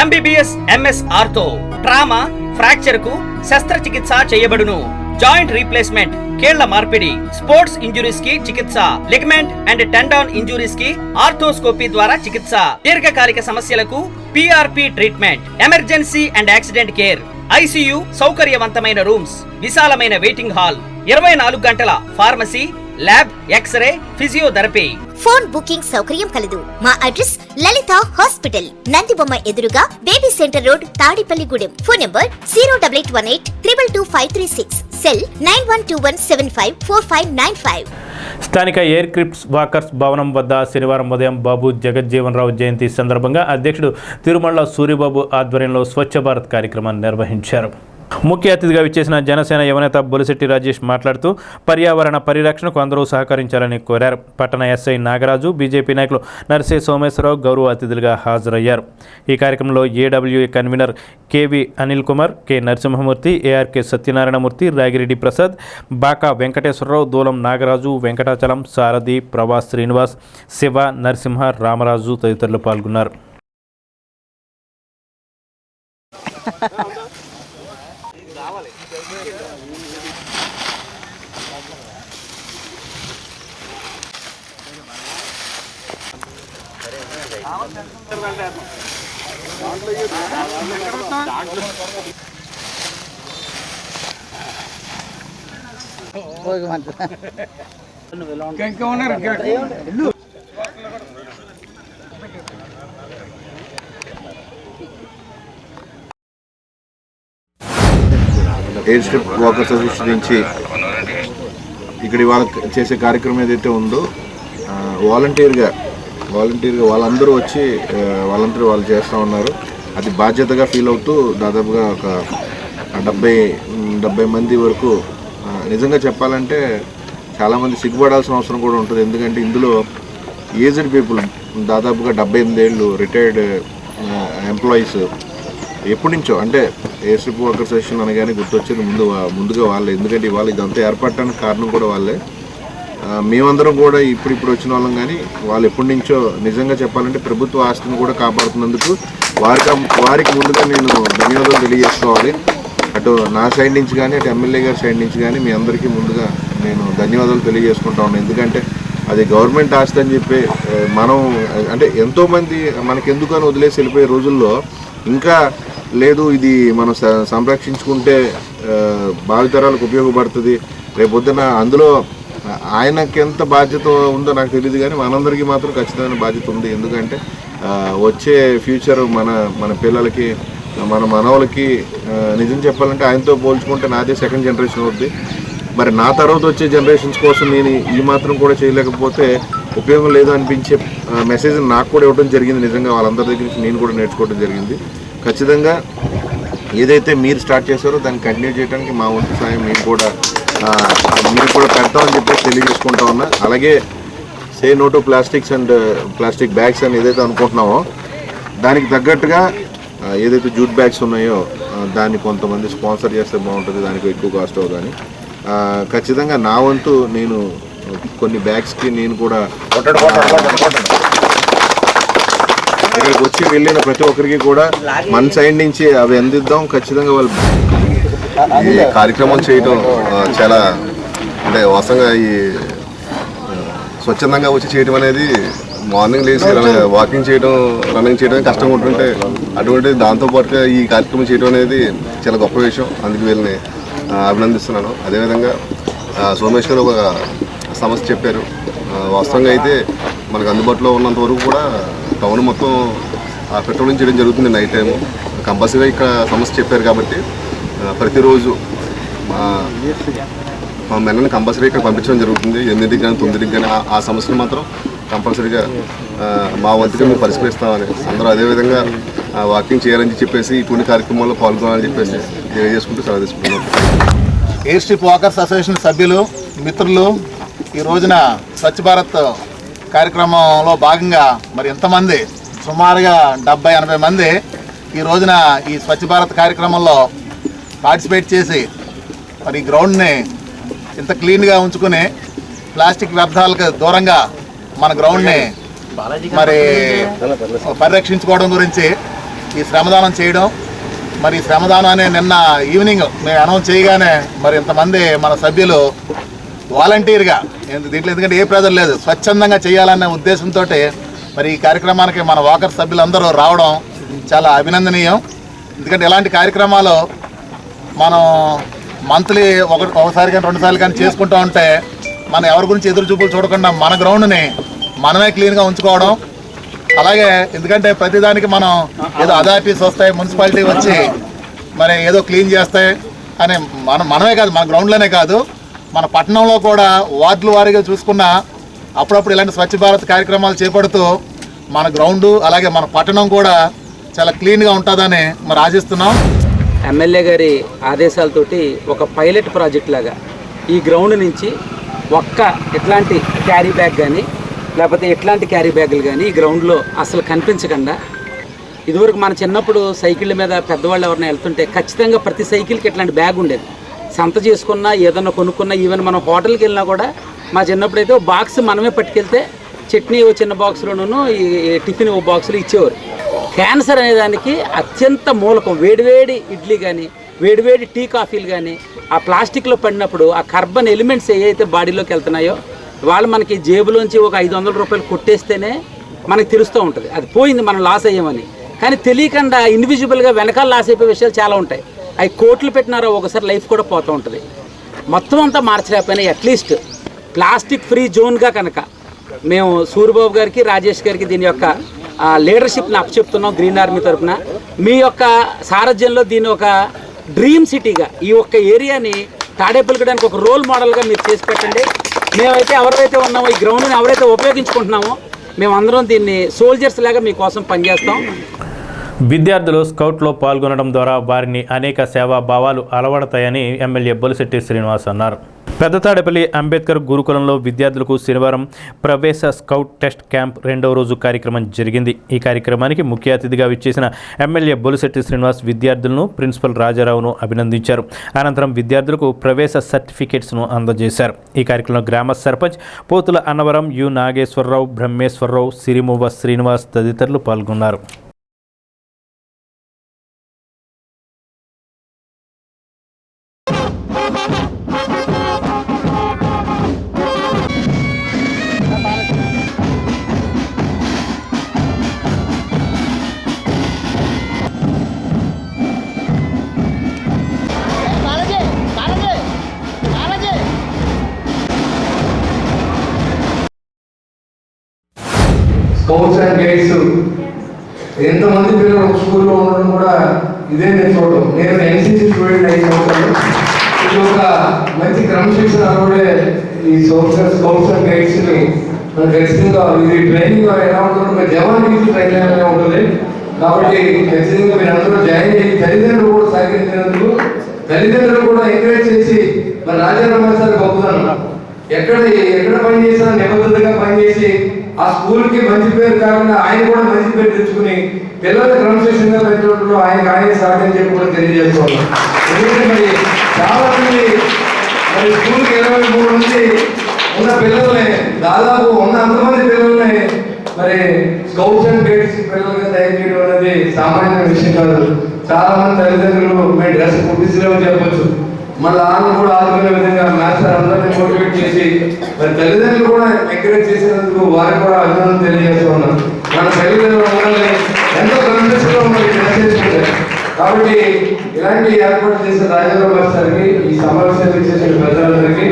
MBBS, MS ortho, trauma, fracture కు శస్త్రచికిత్స చేయబడును. జాయింట్ రీప్లేస్మెంట్, కీళ్ల మార్పిడి, స్పోర్ట్స్ ఇంజురీస్ కి చికిత్స, లిగమెంట్ అండ్ టెండాన్ ఇంజురీస్ కి ఆర్థోస్కోపీ ద్వారా చికిత్స, దీర్ఘకాలిక సమస్యలకు PRP treatment, emergency and accident care, ICU సౌకర్యవంతమైన రూమ్స్, విశాలమైన వెయిటింగ్ హాల్, 24 గంటల pharmacy, lab, x-ray, physiotherapy. Phone booking సౌకర్యం కలదు. మా అడ్రస్ లలిత హాస్పిటల్, నందిబొమ్మ ఎదురుగా, baby centre road, Tadepalligudem. Phone number 08818222536, cell 9121754595. స్థానిక ఎయిర్ క్రిప్స్ వాకర్స్ భవనం వద్ద శనివారం ఉదయం బాబు జగజ్జీవన్ రావు జయంతి సందర్భంగా అధ్యక్షుడు తిరుమల సూరిబాబు ఆధ్వర్యంలో స్వచ్ఛ భారత్ కార్యక్రమాన్ని నిర్వహించారు. ముఖ్య అతిథిగా విచ్చేసిన జనసేన యువనేత బొలిశెట్టి రాజేష్ మాట్లాడుతూ పర్యావరణ పరిరక్షణకు అందరూ సహకరించాలని కోరారు. పట్టణ ఎస్ఐ నాగరాజు, బీజేపీ నాయకులు నర్సే సోమేశ్వరరావు గౌరవ అతిథులుగా హాజరయ్యారు. ఈ కార్యక్రమంలో ఏడబ్ల్యూఏ కన్వీనర్ కేవి అనిల్ కుమార్, కె నరసింహమూర్తి, ఏఆర్కే సత్యనారాయణమూర్తి, రాగిరెడ్డి ప్రసాద్, బాకా వెంకటేశ్వరరావు, దూలం నాగరాజు, వెంకటాచలం, సారథి, ప్రవాస్ శ్రీనివాస్, శివ, నరసింహ, రామరాజు తదితరులు పాల్గొన్నారు. ఎయిర్ స్ట్రిప్ వాకర్స్ అసోసియేషన్ నుంచి ఇక్కడ ఇవాళ చేసే కార్యక్రమం ఏదైతే ఉందో వాలంటీర్గా వాళ్ళందరూ వచ్చి వాళ్ళందరూ వాళ్ళు చేస్తూ ఉన్నారు. అది బాధ్యతగా ఫీల్ అవుతూ దాదాపుగా ఒక 70 మంది వరకు. నిజంగా చెప్పాలంటే చాలామంది సిగ్గుపడాల్సిన అవసరం కూడా ఉంటుంది. ఎందుకంటే ఇందులో ఏజ్డ్ పీపుల్ దాదాపుగా 78 ఏళ్ళు రిటైర్డ్ ఎంప్లాయీస్ ఎప్పటి నుంచో, అంటే ఎయిర్ స్ట్రిప్ వాకర్స్ అసోసియేషన్ అనగానే గుర్తొచ్చేది ముందుగా వాళ్ళే. ఎందుకంటే ఇవాళ ఇదంతా ఏర్పడటానికి కారణం కూడా వాళ్ళే. మేమందరం కూడా ఇప్పుడు వచ్చిన వాళ్ళం, కానీ వాళ్ళు ఎప్పటి నుంచో నిజంగా చెప్పాలంటే ప్రభుత్వ ఆస్తిని కూడా కాపాడుతున్నందుకు వారికి ముందుగా నేను ధన్యవాదాలు తెలియజేసుకోవాలి. అటు నా సైడ్ నుంచి కానీ అటు ఎమ్మెల్యే గారి సైడ్ నుంచి కానీ మీ అందరికీ ముందుగా నేను ధన్యవాదాలు తెలియజేసుకుంటా ఉన్నాను. ఎందుకంటే అది గవర్నమెంట్ ఆస్తి అని చెప్పి మనం అంటే ఎంతోమంది మనకెందుకని వదిలేసి వెళ్ళిపోయే రోజుల్లో ఇంకా లేదు, ఇది మనం సంరక్షించుకుంటే భావితరాలకు ఉపయోగపడుతుంది. రేపొద్దున అందులో ఆయనకి ఎంత బాధ్యత ఉందో నాకు తెలియదు, కానీ మనందరికీ మాత్రం ఖచ్చితమైన బాధ్యత ఉంది. ఎందుకంటే వచ్చే ఫ్యూచర్ మన పిల్లలకి, మన మనవలకి నిజం చెప్పాలంటే ఆయనతో పోల్చుకుంటే నాదే సెకండ్ జనరేషన్ అవుద్ది. మరి నా తర్వాత వచ్చే జనరేషన్స్ కోసం నేను ఈ మాత్రం కూడా చేయలేకపోతే ఉపయోగం లేదు అనిపించే మెసేజ్ నాకు కూడా ఇవ్వడం జరిగింది. నిజంగా వాళ్ళందరి దగ్గర నుంచి నేను కూడా నేర్చుకోవడం జరిగింది. ఖచ్చితంగా ఏదైతే మీరు స్టార్ట్ చేశారో దాన్ని కంటిన్యూ చేయడానికి మా వంతు సాయం మీరు కూడా పెడతామని చెప్పేసి తెలియజేసుకుంటా ఉన్నా. అలాగే say no to plastics and plastic bags అని ఏదైతే అనుకుంటున్నామో దానికి తగ్గట్టుగా ఏదైతే జూట్ బ్యాగ్స్ ఉన్నాయో దాన్ని కొంతమంది స్పాన్సర్ చేస్తే బాగుంటుంది, దానికి ఎక్కువ కాస్ట్ అవుతుంది. ఖచ్చితంగా నా వంతు నేను కొన్ని బ్యాగ్స్కి నేను కూడా ఇక్కడికి వచ్చి వెళ్ళిన ప్రతి ఒక్కరికి కూడా మన సైడ్ నుంచి అవి అందిద్దాం. ఖచ్చితంగా వాళ్ళు ఈ కార్యక్రమం చేయడం చాలా అంటే వాస్తవంగా ఈ స్వచ్ఛందంగా వచ్చి చేయడం అనేది మార్నింగ్ లేచి వాకింగ్ చేయడం, రన్నింగ్ చేయడం కష్టం ఉంటుంటే అటువంటి దాంతోపాటుగా ఈ కార్యక్రమం చేయడం అనేది చాలా గొప్ప విషయం. అందుకు వీళ్ళని అభినందిస్తున్నాను. అదేవిధంగా సోమేష్ గారు ఒక సమస్య చెప్పారు. వాస్తవంగా అయితే మనకు అందుబాటులో ఉన్నంత వరకు కూడా టౌన్ మొత్తం పెట్రోలింగ్ చేయడం జరుగుతుంది నైట్ టైము. కంపల్సరీగా ఇక్కడ సమస్య చెప్పారు కాబట్టి ప్రతిరోజు మా మెన్నని కంపల్సరీ ఇక్కడ పంపించడం జరుగుతుంది. 8కి కానీ 9కి కానీ ఆ సమస్యను మాత్రం కంపల్సరీగా మా వంతుగా మేము పరిష్కరిస్తామని అందరూ అదేవిధంగా వాకింగ్ చేయాలని చెప్పేసి ఇటువంటి కార్యక్రమాల్లో పాల్గొనాలని చెప్పేసి తెలియజేసుకుంటూ సెలవు తీసుకుంటున్నాం. ఎయిర్ స్ట్రిప్ వాకర్స్ అసోసియేషన్ సభ్యులు, మిత్రులు ఈ రోజున స్వచ్ఛ భారత్ కార్యక్రమంలో భాగంగా మరి ఎంతమంది సుమారుగా 70-80 మంది ఈ రోజున ఈ స్వచ్ఛ భారత్ కార్యక్రమంలో పార్టిసిపేట్ చేసి మరి గ్రౌండ్ని ఇంత క్లీన్గా ఉంచుకుని ప్లాస్టిక్ వ్యర్థాలకు దూరంగా మన గ్రౌండ్ని మరి పరిరక్షించుకోవడం గురించి ఈ శ్రమదానం చేయడం. మరి ఈ శ్రమదానాన్ని నిన్న ఈవినింగ్ మేము అనౌన్స్ చేయగానే మరి ఇంతమంది మన సభ్యులు వాలంటీర్గా దీంట్లో ఎందుకంటే ఏ ప్రెజర్ లేదు, స్వచ్ఛందంగా చేయాలనే ఉద్దేశంతో మరి ఈ కార్యక్రమానికి మన వాకర్ సభ్యులందరూ రావడం చాలా అభినందనీయం. ఎందుకంటే ఇలాంటి కార్యక్రమాలు మనం మంత్లీ ఒకసారి కానీ 2 సార్లు కానీ చేసుకుంటూ ఉంటే మనం ఎవరి గురించి ఎదురు చూపులు చూడకుండా మన గ్రౌండ్ని మనమే క్లీన్గా ఉంచుకోవడం. అలాగే ఎందుకంటే ప్రతిదానికి మనం ఏదో అథారిటీస్ వస్తాయి, మున్సిపాలిటీ వచ్చి మరి ఏదో క్లీన్ చేస్తాయి అని మనమే కాదు, మన గ్రౌండ్లోనే కాదు మన పట్టణంలో కూడా వార్డుల వారీగా చూసుకున్న అప్పుడప్పుడు ఇలాంటి స్వచ్ఛ భారత్ కార్యక్రమాలు చేపడుతూ మన గ్రౌండు అలాగే మన పట్టణం కూడా చాలా క్లీన్గా ఉంటుందని మరి ఆశిస్తున్నాం. ఎమ్మెల్యే గారి ఆదేశాలతోటి ఒక పైలట్ ప్రాజెక్ట్ లాగా ఈ గ్రౌండ్ నుంచి ఎట్లాంటి క్యారీ బ్యాగ్ కానీ లేకపోతే ఎట్లాంటి క్యారీ బ్యాగులు కానీ ఈ గ్రౌండ్లో అసలు కనిపించకుండా, ఇదివరకు మన చిన్నప్పుడు సైకిళ్ళ మీద పెద్దవాళ్ళు ఎవరైనా వెళ్తుంటే ఖచ్చితంగా ప్రతి సైకిల్కి ఇట్లాంటి బ్యాగ్ ఉండేది. సంత చేసుకున్నా ఏదన్నా కొనుక్కున్నా ఈవెన్ మనం హోటల్కి వెళ్ళినా కూడా మా చిన్నప్పుడైతే ఓ బాక్స్ మనమే పట్టుకెళ్తే చట్నీ ఓ చిన్న బాక్స్లోనూ ఈ టిఫిన్ ఓ బాక్సులు ఇచ్చేవారు. క్యాన్సర్ అనేదానికి అత్యంత మూలకం వేడివేడి ఇడ్లీ కానీ వేడివేడి టీ కాఫీలు కానీ ఆ ప్లాస్టిక్లో పడినప్పుడు ఆ కార్బన్ ఎలిమెంట్స్ ఏవైతే బాడీలోకి వెళ్తున్నాయో వాళ్ళు మనకి జేబులోంచి ఒక 500 రూపాయలు కొట్టేస్తేనే మనకు తెలుస్తూ ఉంటుంది, అది పోయింది మనం లాస్ అయ్యామని. కానీ తెలియకుండా ఇన్విజిబుల్గా వెనకాల లాస్ అయిపోయే విషయాలు చాలా ఉంటాయి. అవి కోట్లు పెట్టినారో ఒకసారి లైఫ్ కూడా పోతూ ఉంటుంది. మొత్తం అంతా మార్చలేకపోయినా అట్లీస్ట్ ప్లాస్టిక్ ఫ్రీ జోన్గా కనుక మేము సూర్యబాబు గారికి, రాజేష్ గారికి దీని యొక్క లీడర్షిప్ని అప్పచెప్తున్నాం గ్రీన్ ఆర్మీ తరఫున. మీ యొక్క సారథ్యంలో దీన్ని ఒక డ్రీమ్ సిటీగా, ఈ ఒక్క ఏరియాని తాడేపల్లిగూడానికి ఒక రోల్ మోడల్గా మీరు చేసి పెట్టండి. మేమైతే ఎవరైతే ఉన్నామో ఈ గ్రౌండ్ని ఎవరైతే ఉపయోగించుకుంటున్నామో మేమందరం దీన్ని సోల్జర్స్ లాగా మీకోసం పనిచేస్తాం. విద్యార్థులు స్కౌట్లో పాల్గొనడం ద్వారా వారిని అనేక సేవా భావాలు అలవడతాయని ఎమ్మెల్యే బొలిశెట్టి శ్రీనివాస్ అన్నారు. పెద్ద తాడేపల్లి అంబేద్కర్ గురుకులంలో విద్యార్థులకు శనివారం ప్రవేశ స్కౌట్ టెస్ట్ క్యాంప్ 2వ రోజు కార్యక్రమం జరిగింది. ఈ కార్యక్రమానికి ముఖ్య అతిథిగా విచ్చేసిన ఎమ్మెల్యే బొలిశెట్టి శ్రీనివాస్ విద్యార్థులను, ప్రిన్సిపల్ రాజారావును అభినందించారు. అనంతరం విద్యార్థులకు ప్రవేశ సర్టిఫికేట్స్ను అందజేశారు. ఈ కార్యక్రమంలో గ్రామ సర్పంచ్ పోతుల అన్నవరం, యు నాగేశ్వరరావు, బ్రహ్మేశ్వరరావు, సిరిమువ్వ శ్రీనివాస్ తదితరులు పాల్గొన్నారు. స్కౌట్స్ అండ్ గైడ్స్ ఎంతమంది పిల్లలు ఒక స్కూల్లో ఉండడం కూడా ఇదే నేను చూడడం. నేను ఎన్సీసీ స్టూడెంట్ 5 సంవత్సరాలు. ఇది ఒక మంచి క్రమశిక్షణ కూడా ఈ స్కౌట్స్ అండ్ గైడ్స్ని మనం ఖచ్చితంగా ఇది ట్రైనింగ్ ఎలా ఉంటుందో జవాన్ ట్రైనింగ్ ఉంటుంది. కాబట్టి ఖచ్చితంగా మీరు అందరూ జాయిన్ అయ్యి తల్లిదండ్రులు కూడా సహకరించినందుకు, తల్లిదండ్రులు కూడా ఎంకరేజ్ చేసి మరి రాజారామ సార్ గొప్పదనం. ఎక్కడ పని చేసినా నిబద్ధతగా పనిచేసి ఆ స్కూల్కి మంచి పేరు కాకుండా ఆయన కూడా మంచి పేరు తెచ్చుకుని పిల్లలు క్రమశిక్షణగా పెట్టడంలో ఆయన సాధ్యం చెప్పి కూడా తెలియజేస్తున్నాం. ఎందుకంటే మరి చాలా మంది మరి స్కూల్కి 23 మంది ఉన్న పిల్లల్ని, దాదాపు ఉన్న అంతమంది పిల్లల్ని మరి స్కౌట్స్ అండ్ గైడ్స్ పిల్లలుగా తయారు చేయడం అనేది సామాన్య విషయం కాదు. చాలా మంది తల్లిదండ్రులు మేము డ్రెస్ కుట్టించలేమని చెప్పొచ్చు. మళ్ళీ వాళ్ళని కూడా ఆదుకునే విధంగా మాస్టర్ అందరినీ మోటివేట్ చేసి మరి తల్లిదండ్రులు కూడా ఎంకరేజ్ చేసినందుకు వారికి కూడా అభినందన తెలియజేస్తూ ఉన్నాం. మన తల్లిదండ్రులు ఉండాలని ఎంతో కన్ఫ్యూజన్లో ఉన్నాయి. కాబట్టి ఇలాంటి ఏర్పాటు చేసిన రాజేంద్ర మాస్టర్కి, ఈ సమావేశానికి చేసిన పెద్దలందరికీ,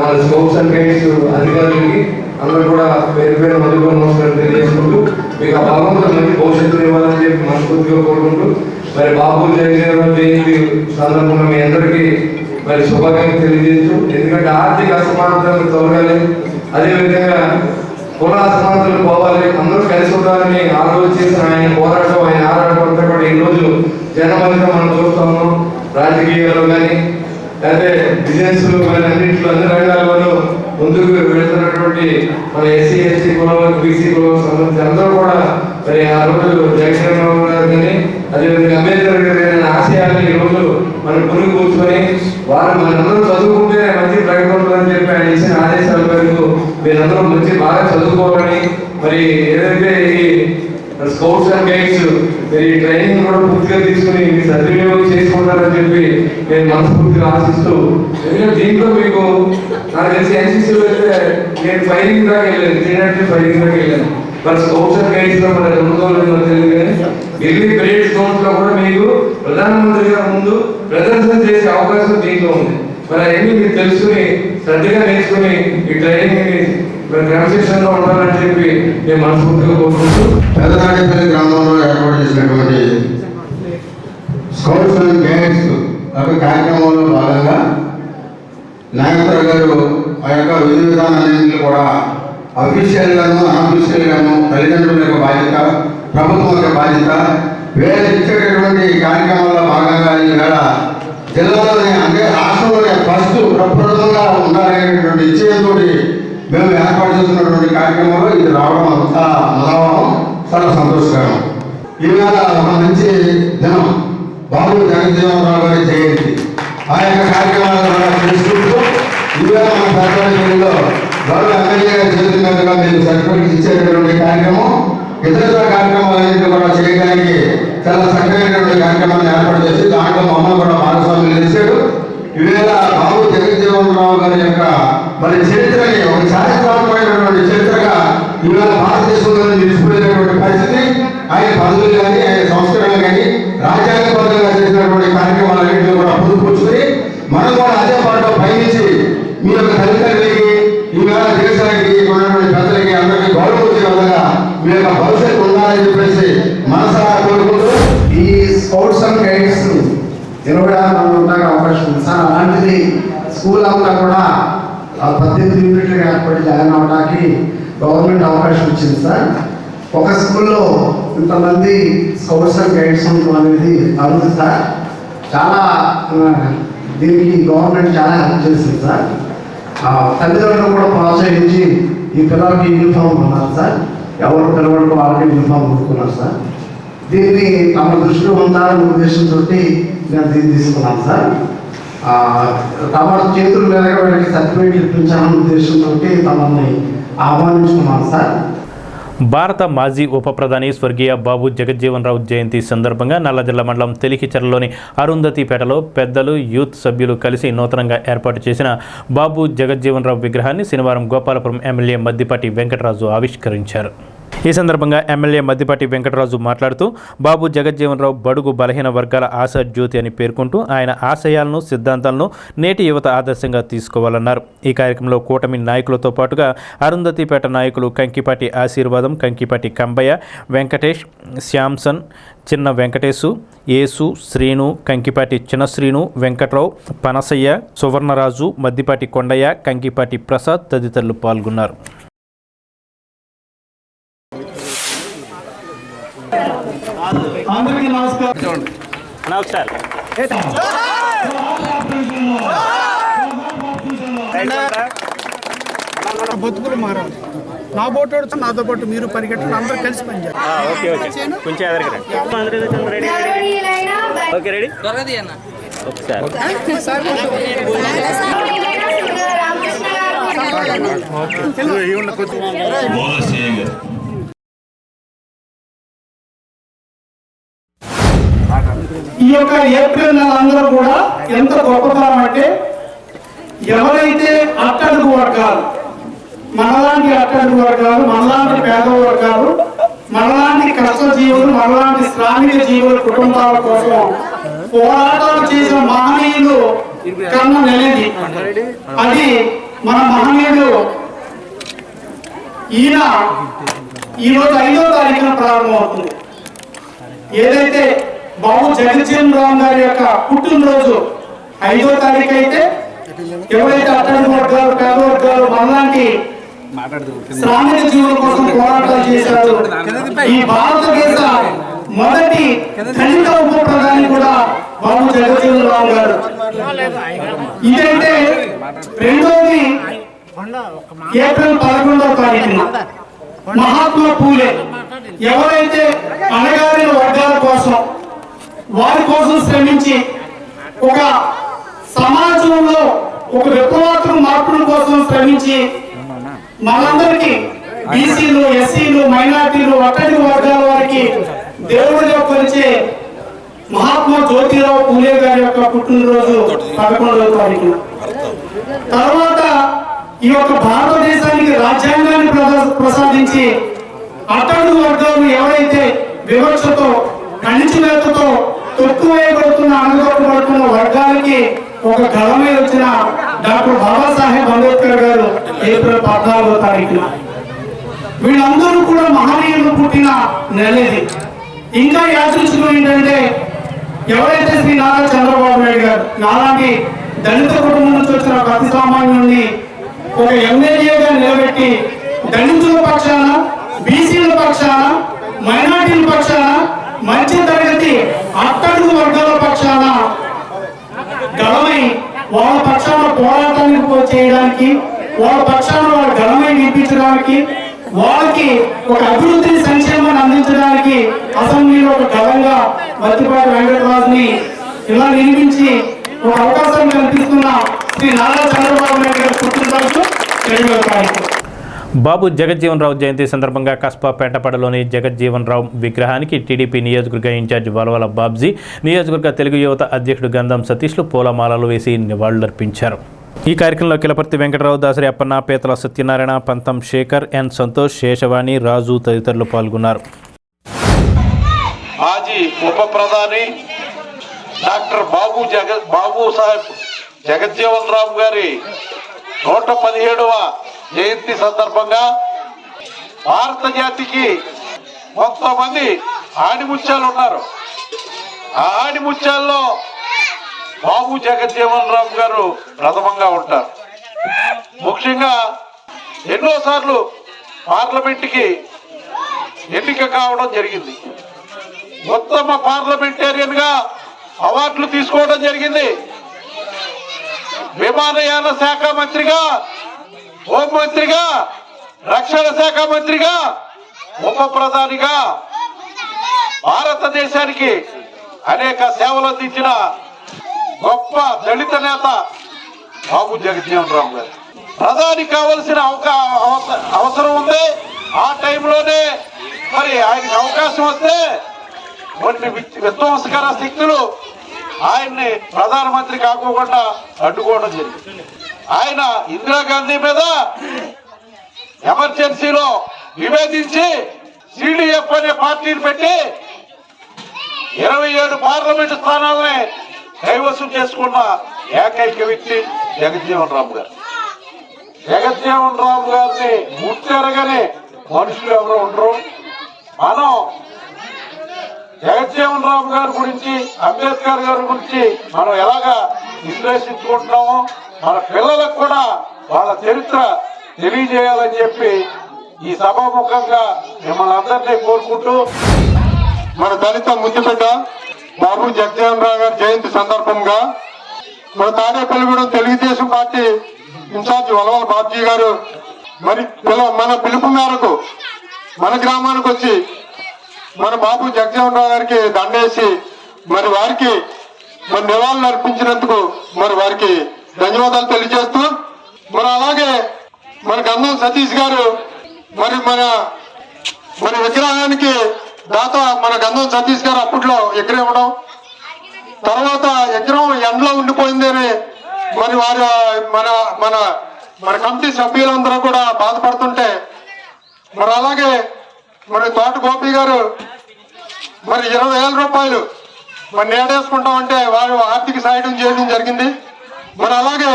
మన స్కౌట్స్ అండ్ గైడ్స్ అధికారులకి అందరూ కూడా పేరు పేరు మధుగా నమస్కారం తెలియజేసుకుంటూ మీకు ఆ భగవంతుడు మంచి భవిష్యత్తుని ఇవ్వాలని చెప్పి మనస్ఫూర్తిగా కోరుకుంటూ మరి బాబు జగజ్జీవన్ జయంతి సందర్భంగా మీ అందరికీ మరి శుభాకాంక్షలు తెలియజేస్తూ, ఎందుకంటే ఆర్థిక అసమానతలు తొలగాలి, అదేవిధంగా కుల అసమానతలు పోవాలి, అందరూ కలిసి ఉండాలని ఆ రోజు చేసిన ఆయన పోరాటం, ఆయన ఆరాటం అంతా కూడా ఈ రోజు జనమంతా మనం చూస్తాము. రాజకీయాల్లో కానీ లేకపోతే బిజినెస్ కానీ అన్నింటిలో అన్ని రంగాల్లోనూ ముందుకు వెళ్తున్నటువంటి మన ఎస్సీ ఎస్టీ కులం, బీసీ కులం సంబంధించి అందరూ కూడా మరి ఆ రోజు జగన్మోహన్ గారు కానీ అదేవిధంగా అంబేద్కర్ గారి ఆశయాన్ని ఈ రోజు మనం పురుగు కూర్చొని వారు మనందరూ చదువుకుంటే మంచి ప్రకటన ఉంటుందని చెప్పి ఆయన ఇచ్చిన ఆదేశాల మేరకు మీరందరూ మంచి బాగా చదువుకోవాలని, మరి ఏదైతే ఈ స్కౌట్స్ అండ్ గైడ్స్ మీరు ఈ ట్రైనింగ్ కూడా పూర్తిగా తీసుకుని మీ సద్వినియోగం చేసుకుంటారని చెప్పి నేను మనస్ఫూర్తిగా ఆశిస్తూ, ఎందుకంటే దీంట్లో మీకు నాకు తెలిసి ఎన్సీసీలో అయితే నేను ఫైరింగ్ దాకా వెళ్ళాను, 300 ఫైరింగ్ దాకా వెళ్ళాను. మరి స్కౌట్స్ అండ్ గైడ్స్ లో మన 200 తెలియదు కానీ ఢిల్లీ పరేడ్ జోన్స్ లో కూడా మీకు ప్రధానమంత్రి గారి ముందు ప్రదర్శన చేసే అవకాశం దీంట్లో ఉంది. మరి అవన్నీ మీరు తెలుసుకుని శ్రద్ధగా నేర్చుకుని ఈ ట్రైనింగ్ ని మరి క్రమశిక్షణగా ఉండాలని చెప్పి నేను మనస్ఫూర్తిగా కోరుకుంటూ, పెద్దనాడేపల్లి గ్రామంలో ఏర్పాటు చేసినటువంటి స్కౌట్స్ అండ్ గైడ్స్ కార్యక్రమంలో భాగంగా నాగేశ్వర గారు ఆ యొక్క విధి విధానాలన్నింటినీ కూడా అఫీషియల్ గాను, అన్అఫీషియల్ గాను తల్లిదండ్రుల యొక్క బాధ్యత, ప్రభుత్వం యొక్క బాధ్యత, వేరే ఇచ్చేటటువంటి కార్యక్రమాల్లో భాగంగా ఈవేళ జిల్లాలోనే అంటే రాష్ట్రంలోనే ఫస్ట్ ప్రప్రథమంగా ఉండాలనేటువంటి నిశ్చయంతో మేము ఏర్పాటు చేస్తున్నటువంటి కార్యక్రమంలో ఇది రావడం అంతా మనోహరం, చాలా సంతోషకరం. ఈవేళ ఒక మంచి దినం, బాబు జగజ్జీవన్ రావు గారి జయంతి. ఆ యొక్క కార్యక్రమాలను కూడా చేసుకుంటూ ఈవేళ మన సర్కారులో గౌరవ ఎమ్మెల్యే గారి చేతుల మీదుగా మీకు సర్టిఫికెట్ ఇచ్చేటటువంటి కార్యక్రమం, ఇతర కార్యక్రమాలన్నింటినీ కూడా చేయడానికి చాలా చక్కమైనటువంటి కార్యక్రమాన్ని ఏర్పాటు చేసి దాంట్లో మమ్మల్ని కూడా భాగస్వామ్యం చేశాడు. ఈవేళ బాబు జగజ్జీవన్ రావు గారి యొక్క మరి చరిత్రని ఒక చారిత్రాత్మకమైనటువంటి చరిత్రగా ఇవాళ భారతదేశంలో నిలిచిపోయినటువంటి పరిస్థితి ఆయన పదవులు కానీ ఆయన సంస్కరణలు కానీ రాజ్యాంగబద్ధంగా చేసినటువంటి కార్యక్రమాలన్నింటినీ కూడా పొందుపుచ్చుకొని మనం కూడా అదే పాటలో పయనించి మీ యొక్క తల్లిదండ్రులకి ఈవేళ దేశానికి ఉన్నటువంటి పెద్దలకి అందరికీ గౌరవం వచ్చే విధంగా మీ యొక్క భవిష్యత్తు ఉండాలని చెప్పేసి మనసారా కోరుకుంటూ ఈ స్కౌట్స్ అండ్ గైడ్స్ నిలబడాలని ఉండడానికి అవకాశం ఉంది సార్. అలాంటిది స్కూల్ అంతా కూడా 18 యూనిట్లుగా ఏర్పడి జాయిన్ అవడానికి గవర్నమెంట్ అవకాశం ఇచ్చింది సార్. ఒక స్కూల్లో ఇంతమంది స్కౌట్స్ అండ్ గైడ్స్ ఉండడం అనేది అరుదు సార్. చాలా దీనికి గవర్నమెంట్ చాలా హెల్ప్ చేసింది సార్. తల్లిదండ్రులు కూడా ప్రోత్సహించి ఈ పిల్లలకి యూనిఫామ్ ఉన్నారు సార్. ఎవరు పిల్లలకు వాళ్ళకి యూనిఫామ్ కొనుక్కున్నారు సార్. దీన్ని తమ దృష్టిలో ఉండాలనే ఉద్దేశంతో నేను దీన్ని తీసుకున్నాను సార్. తమ చేతుల మీదుగా వీళ్ళకి సర్టిఫికేట్ ఇప్పించాలనే ఉద్దేశంతో తమని ఆహ్వానించుకున్నాను సార్. భారత మాజీ ఉప ప్రధాని స్వర్గీయ బాబు జగజ్జీవన్ రావు జయంతి సందర్భంగా నల్లజర్ల మండలం తెలికిచెరలోని అరుంధతిపేటలో పెద్దలు యూత్ సభ్యులు కలిసి నూతనంగా ఏర్పాటు చేసిన బాబు జగజ్జీవన్ రావు విగ్రహాన్ని శనివారం గోపాలపురం ఎమ్మెల్యే మద్దిపాటి వెంకటరాజు ఆవిష్కరించారు. ఈ సందర్భంగా ఎమ్మెల్యే మద్దిపాటి వెంకటరాజు మాట్లాడుతూ బాబు జగజ్జీవన్ రావు బడుగు బలహీన వర్గాల ఆశా జ్యోతి అని పేర్కొంటూ ఆయన ఆశయాలను సిద్ధాంతాలను నేటి యువత ఆదర్శంగా తీసుకోవాలన్నారు. ఈ కార్యక్రమంలో కూటమి నాయకులతో పాటుగా అరుంధతిపేట నాయకులు కంకిపాటి ఆశీర్వాదం, కంకిపాటి కంబయ్య, వెంకటేష్, శ్యాంసన్, చిన్న వెంకటేశు, యేసు, శ్రీను, కంకిపాటి చిన్న శ్రీను, వెంకట్రావు, పనసయ్య, సువర్ణరాజు, మద్దిపాటి కొండయ్య, కంకిపాటి ప్రసాద్ తదితరులు పాల్గొన్నారు. అందరికీ నమస్కారం. బతుకులు మారాలి. నా బోటు నాతో పాటు మీరు పరిగెట్టండి, అందరూ కలిసి పనిచేయాలి. ఈ యొక్క ఏప్రిల్ నెల అందరూ కూడా ఎంత గొప్పతనం అంటే, ఎవరైతే అట్టడుగు వర్గాలు, మనలాంటి అట్టడుగు వర్గాలు, మనలాంటి పేద వర్గాలు, మనలాంటి కష్టజీవులు, మనలాంటి శ్రామిక జీవుల కుటుంబాల కోసం పోరాటాలు చేసిన మహనీయులు కన్నా నెలది. అది మన మహనీయుడు ఈయన ఈరోజు 5వ తారీఖున ప్రారంభమవుతుంది. ఏదైతే బాబు జగజ్జీవన్ రావు గారి యొక్క పుట్టినరోజు 5వ తారీఖు అయితే, ఎవరైతే అట్టడుగు వర్గాలు, పేద వర్గాలు, మనలాంటి శ్రామిక జీవుల కోసం పోరాటాలు చేశారు, ఈ భారతదేశ మొదటి దళిత ఉప ప్రధాని కూడా బాబు జగజ్జీవన్ రావు గారు. ఇదైతే రెండోది ఏప్రిల్ 11వ తారీఖున మహాత్మా పూలే ఎవరైతే అణగారిన వర్గాల కోసం, వారి కోసం శ్రమించి ఒక సమాజంలో ఒక విప్లవాత్మక మార్పుల కోసం శ్రమించి మనందరికీ బీసీలు, ఎస్సీలు, మైనార్టీలు, అట్టడుగు వర్గాల వారికి దేవుడిగా కొలిచే మహాత్మా జ్యోతిరావు పూలే గారి యొక్క పుట్టినరోజు 11వ తారీఖున. తర్వాత ఈ యొక్క భారతదేశానికి రాజ్యాంగాన్ని ప్రసాదించి అట్టడుగు వర్గాలు ఎవరైతే వివక్షతో, అణిచివేతతో తొక్కువేయబడుతున్న, అణగొట్టబడుతున్న వర్గాలకి ఒక గళమై వచ్చిన డాక్టర్ బాబాసాహెబ్ అంబేద్కర్ గారు ఏప్రిల్ 14వ తారీఖున. వీళ్ళందరూ కూడా మహనీయులు పుట్టిన నెలది. ఇంకా యాచించడం ఏంటంటే, ఎవరైతే శ్రీ నారా చంద్రబాబు నాయుడు గారు నాలాంటి దళిత కుటుంబం నుంచి వచ్చిన ఒక అతి సామాన్యుడిని ఒక ఎమ్మెల్యేగా నిలబెట్టి దళితుల పక్షాన, బీసీల పక్షాన, మైనార్టీల పక్షాన, మధ్య తరగతి అట్టడుగు వర్గాల పక్షాన గలమై వాళ్ళ పక్షాన పోరాటానికి చేయడానికి, వాళ్ళ పక్షాన వాళ్ళ గలమై నిలిపించడానికి, వాళ్ళకి ఒక అభివృద్ధి సంక్షేమాన్ని అందించడానికి అసెంబ్లీలో ఒక గలంగా మద్దిపాటి వెంకటరాజుని ఇలా నిర్మించి ఒక అవకాశం కల్పిస్తున్న శ్రీ నారా చంద్రబాబు నాయుడు గారి పుట్టినరోజు 2వ తారీఖు. బాబు జగజ్జీవన్ రావు జయంతి సందర్భంగా కస్బా పేటపడలోని జగజ్జీవన్ రావు విగ్రహానికి టీడీపీ నియోజకవర్గ ఇన్ఛార్జ్ వలవల బాబ్జీ, నియోజకవర్గ తెలుగు యువత అధ్యక్షుడు గంధం సతీష్లు పూలమాలలు వేసి నివాళులర్పించారు. ఈ కార్యక్రమంలో కిలపర్తి వెంకటరావు, దాసరి అప్పన్న, పీతల సత్యనారాయణ, పంతం శేఖర్, ఎన్ సంతోష్, శేషవాణి, రాజు తదితరులు పాల్గొన్నారు. మాజీ ఉప ప్రధాని డాక్టర్ బాబు సాహెబ్ జగజ్జీవన్ రామ్ గారి 117వ జయంతి సందర్భంగా భారత జాతికి కొంతమంది ఆణిముత్యాలు ఉన్నారు. ఆ ఆణిముత్యాల్లో బాబు జగజ్జీవన్ రామ్ గారు ప్రథమంగా ఉంటారు. ముఖ్యంగా ఎన్నోసార్లు పార్లమెంట్కి ఎన్నిక కావడం జరిగింది. ఉత్తమ పార్లమెంటేరియన్ గా అవార్డులు తీసుకోవడం జరిగింది. విమానయాన శాఖ మంత్రిగా, హోంమంత్రిగా, రక్షణ శాఖ మంత్రిగా, ఉప ప్రధానిగా భారతదేశానికి అనేక సేవలు అందించిన గొప్ప దళిత నేత బాబు జగజ్జీవన్ రామ్ గారు. ప్రధాని కావలసిన అవసరం ఉంది. ఆ టైంలోనే మరి ఆయనకి అవకాశం వస్తే కొన్ని విధ్వంసకర శక్తులు ఆయన్ని ప్రధానమంత్రి కాకోకుండా అడ్డుకోవడం జరిగింది. ఆయన ఇందిరాగాంధీ మీద ఎమర్జెన్సీలో విభేదించి సిడిఎఫ్ అనే పార్టీని పెట్టి 27 పార్లమెంటు స్థానాలని కైవసం చేసుకున్న ఏకైక వ్యక్తి జగజ్జీవన్ రామ్ గారు. జగజ్జీవన్ రామ్ గారిని గుర్తెరగని మనుషులు ఎవరు ఉండరు. మనం జగజ్జీవన్ రామ్ గారి గురించి, అంబేద్కర్ గారి గురించి మనం ఎలాగా విశ్లేషించుకుంటున్నామో మన పిల్లలకు కూడా వాళ్ళ చరిత్ర తెలియజేయాలని చెప్పి ఈ సభాముఖంగా మిమ్మల్ని అందరినీ కోరుకుంటూ, మన దళిత ముద్దుబిడ్డ బాబు జగజ్జీవన్ రామ్ గారి జయంతి సందర్భంగా మన తాడేపల్లిగూడెం తెలుగుదేశం పార్టీ ఇన్ఛార్జి వలవల బాబ్జీ గారు మరి మన పిలుపు మేరకు మన గ్రామానికి వచ్చి మన బాబు జగజ్జీవన్ రామ్ గారికి దండేసి మరి వారికి మరి నివాళులు అర్పించినందుకు మరి వారికి ధన్యవాదాలు తెలియజేస్తూ, మరి అలాగే మన గంధం సతీష్ గారు మరి మన విగ్రహానికి దాత మన గంధం సతీష్ గారు అప్పట్లో విగ్రహం ఇవ్వడం, తర్వాత విగ్రహం ఎండలో ఉండిపోయిందని మరి వారు మన కమిటీ సభ్యులందరూ కూడా బాధపడుతుంటే, మరి అలాగే మరి తోట గోపి గారు మరి 20,000 రూపాయలు మరి నేడేసుకుంటామంటే వారు ఆర్థిక సాయం చేయడం జరిగింది. మరి అలాగే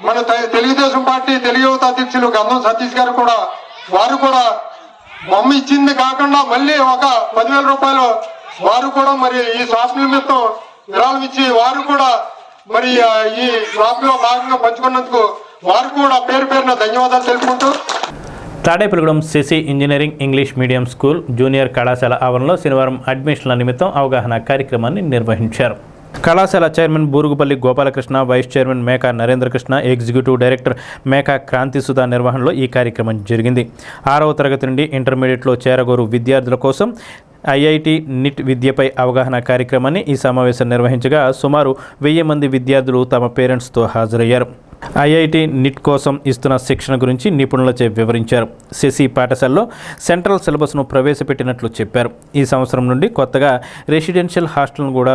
మన తెలుగుదేశం పార్టీ తెలుగు యువత అధ్యక్షులు గంధం సతీష్ గారు కూడా వారు కూడా బొమ్మ ఇచ్చింది కాకుండా మళ్ళీ ఒక 10,000 రూపాయలు వారు కూడా మరి ఈ షాప్ నిమిత్తం విరాళం ఇచ్చి వారు కూడా మరి ఈ షాప్ లో భాగంగా పంచుకున్నందుకు వారు కూడా పేరు పేరున ధన్యవాదాలు తెలుపుకుంటూ, Tadepalligudem CC engineering English medium school junior కళాశాల ఆవరణలో శనివారం అడ్మిషన్ల నిమిత్తం అవగాహన కార్యక్రమాన్ని నిర్వహించారు. కళాశాల chairman Burugupalli Gopalakrishna, vice chairman Meka Narendrakrishna, executive director Meka Kranthisudha నిర్వహణలో ఈ కార్యక్రమం జరిగింది. 6వ తరగతి నుండి ఇంటర్మీడియట్లో చేరగోరు విద్యార్థుల కోసం ఐఐటి నిట్ విద్యపై అవగాహన కార్యక్రమాన్ని ఈ సమావేశం నిర్వహించగా సుమారు 1000 మంది విద్యార్థులు తమ పేరెంట్స్తో హాజరయ్యారు. ఐఐటి నిట్ కోసం ఇస్తున్న శిక్షణ గురించి నిపుణులచే వివరించారు. సిసి పాఠశాలలో సెంట్రల్ సిలబస్ను ప్రవేశపెట్టినట్లు చెప్పారు. ఈ సంవత్సరం నుండి కొత్తగా రెసిడెన్షియల్ హాస్టల్ను కూడా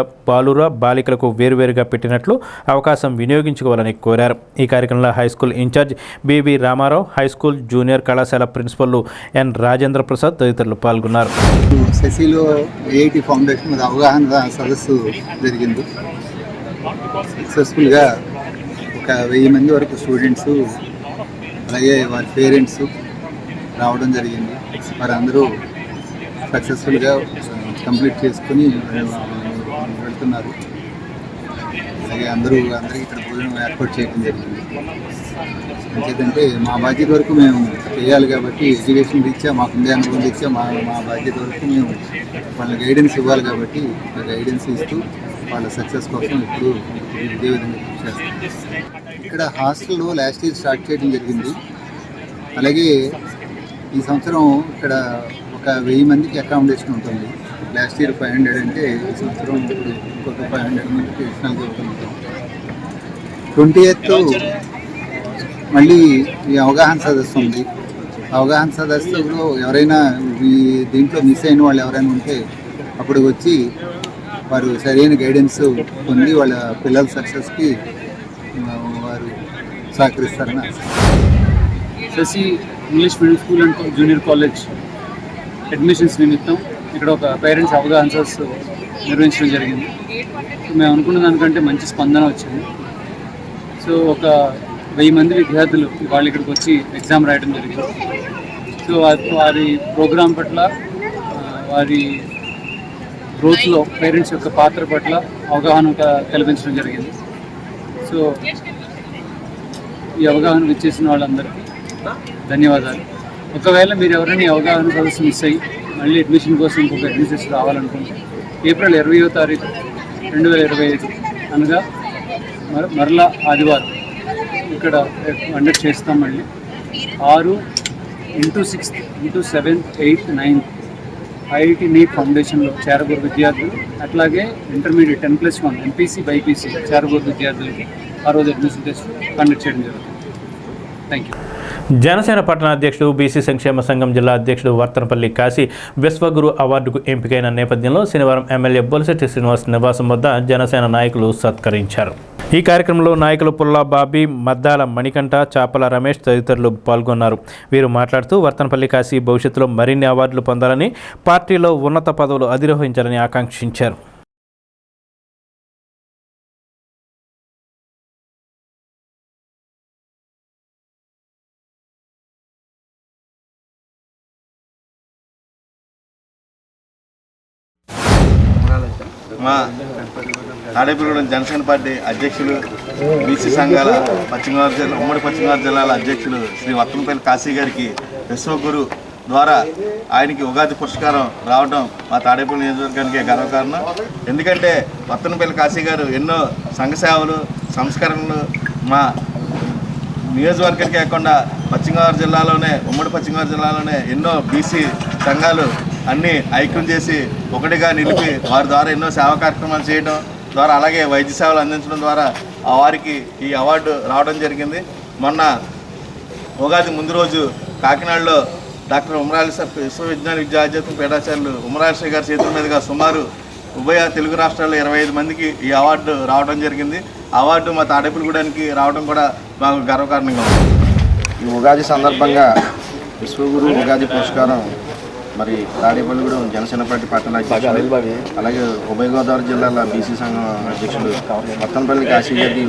బాలికలకు వేరువేరుగా పెట్టినట్లు అవకాశం వినియోగించుకోవాలని కోరారు. ఈ కార్యక్రమంలో high school in-charge BV Ramarao, high school junior కళాశాల ప్రిన్సిపల్ ఎన్ రాజేంద్ర ప్రసాద్ తదితరులు పాల్గొన్నారు. సెసిలో ఐఐటి ఫౌండేషన్ మీద అవగాహన సదస్సు జరిగింది. సక్సెస్ఫుల్గా ఒక 1000 మంది వరకు స్టూడెంట్స్ అలాగే వారి పేరెంట్స్ రావడం జరిగింది. వారందరూ సక్సెస్ఫుల్గా కంప్లీట్ చేసుకుని వెళ్తున్నారు. అలాగే అందరికీ ఇక్కడ భోజనం ఏర్పాటు చేయడం జరిగింది. ఎందుకంటే మా బాధ్యత వరకు మేము చేయాలి కాబట్టి ఎడ్యుకేషన్ రీత్యా మాకుండే అనుభవం రీత్యా మా బాధ్యత వరకు మేము వాళ్ళని గైడెన్స్ ఇవ్వాలి కాబట్టి ఆ గైడెన్స్ ఇస్తూ వాళ్ళ సక్సెస్ కోసం ఇప్పుడు ఇదే విధంగా చేస్తాం. ఇక్కడ హాస్టల్లో లాస్ట్ ఇయర్ స్టార్ట్ చేయడం జరిగింది. అలాగే ఈ సంవత్సరం ఇక్కడ ఒక 1000 మందికి అకామిడేషన్ ఉంటుంది. లాస్ట్ ఇయర్ 500 అంటే ఈ సంవత్సరం ఇప్పుడు ఇంకొక 500 మందికి అడిషనల్గా ఉంటాం. 28th మళ్ళీ ఈ అవగాహన సదస్సు ఉంది. అవగాహన సదస్సులో ఎవరైనా ఈ దీంట్లో మిస్ అయిన వాళ్ళు ఎవరైనా ఉంటే అప్పుడు వచ్చి వారు సరైన గైడెన్స్ పొంది వాళ్ళ పిల్లల సక్సెస్కి వారు సహకరిస్తారని Sasi English medium school and junior college admissions నిమిత్తం ఇక్కడ ఒక పేరెంట్స్ అవగాహన సదస్సు నిర్వహించడం జరిగింది. మేము అనుకున్న దానికంటే మంచి స్పందన వచ్చింది. సో ఒక 1000 మంది విద్యార్థులు వాళ్ళు ఇక్కడికి వచ్చి ఎగ్జామ్ రాయడం జరిగింది. సో వారి ప్రోగ్రాం పట్ల వారి గ్రోత్లో పేరెంట్స్ యొక్క పాత్ర పట్ల అవగాహన కల్పించడం జరిగింది. సో ఈ అవగాహన ఇచ్చేసిన వాళ్ళందరికీ ధన్యవాదాలు. ఒకవేళ మీరు ఎవరైనా అవగాహన సదస్సు మిస్ అయ్యి మళ్ళీ అడ్మిషన్ కోసం ఇంకొక అడ్మిషన్స్ రావాలనుకుంటే ఏప్రిల్ 20వ తారీఖు 2025 అనగా మరలా ఆదివారం ఇక్కడ కండక్ట్ చేస్తాం. మళ్ళీ 6 into 6th into 7th 8th 9th IIT NEET ఫౌండేషన్లో చేరగోరు విద్యార్థులు, అట్లాగే ఇంటర్మీడియట్ 10+1 ఎంపీసీ బైపీసీ చేరగోరు విద్యార్థులకి ఆ రోజు అడ్మిషన్ టెస్ట్ కండక్ట్ చేయడం జరుగుతుంది. Thank you. జనసేన పట్టణ అధ్యక్షుడు బీసీ సంక్షేమ సంఘం జిల్లా అధ్యక్షుడు వర్తనపల్లి కాశీ విశ్వగురు అవార్డుకు ఎంపికైన నేపథ్యంలో శనివారం ఎమ్మెల్యే బొలిశెట్టి శ్రీనివాస్ నివాసం వద్ద జనసేన నాయకులు సత్కరించారు. ఈ కార్యక్రమంలో నాయకులు పుల్లా బాబీ, మద్దాల మణికంఠ, చాపల రమేష్ తదితరులు పాల్గొన్నారు. వీరు మాట్లాడుతూ వర్తనపల్లి కాశీ భవిష్యత్తులో మరిన్ని అవార్డులు పొందాలని, పార్టీలో ఉన్నత పదవులు అధిరోహించాలని ఆకాంక్షించారు. మా తాడేపల్లిగూడెం జనసేన పార్టీ అధ్యక్షులు, బీసీ సంఘాల ఉమ్మడి పశ్చిమ గోదావరి జిల్లాల అధ్యక్షులు శ్రీ వర్తనపల్లి కాశీ గారికి విశ్వగురు ద్వారా ఆయనకి ఉగాది పురస్కారం రావడం మా తాడేపల్లి నియోజకవర్గానికి గర్వకారణం. ఎందుకంటే వర్తనపల్లి కాశీ గారు ఎన్నో సంఘ సేవలు, సంస్కరణలు మా నియోజకవర్గానికి కాకుండా పశ్చిమ గోదావరి జిల్లాలోనే, ఉమ్మడి పశ్చిమ గోదావరి జిల్లాలోనే ఎన్నో బీసీ సంఘాలు అన్నీ ఐక్యం చేసి ఒకటిగా నిలిపి వారి ద్వారా ఎన్నో సేవా కార్యక్రమాలు చేయడం ద్వారా, అలాగే వైద్య సేవలు అందించడం ద్వారా వారికి ఈ అవార్డు రావడం జరిగింది. మొన్న ఉగాది ముందు రోజు కాకినాడలో డాక్టర్ ఉమరాలి విశ్వవిజ్ఞాన విద్యాధ్యక్ష పీఠాచార్యులు ఉమరాలి గారి చేతుల మీదుగా సుమారు ఉభయ తెలుగు రాష్ట్రాల్లో 25 మందికి ఈ అవార్డు రావడం జరిగింది. అవార్డు మా తాడేపల్లిగూడానికి రావడం కూడా మాకు గర్వకారణంగా ఉంది. ఈ ఉగాది సందర్భంగా విశ్వగురు ఉగాది పురస్కారం మరి తాడేపల్లిగూడెం జనసేన పార్టీ పట్టణ అధ్యక్షుడు, అలాగే ఉభయ గోదావరి జిల్లాల బీసీ సంఘం అధ్యక్షుడు వర్తనపల్లి కాశీ గారికి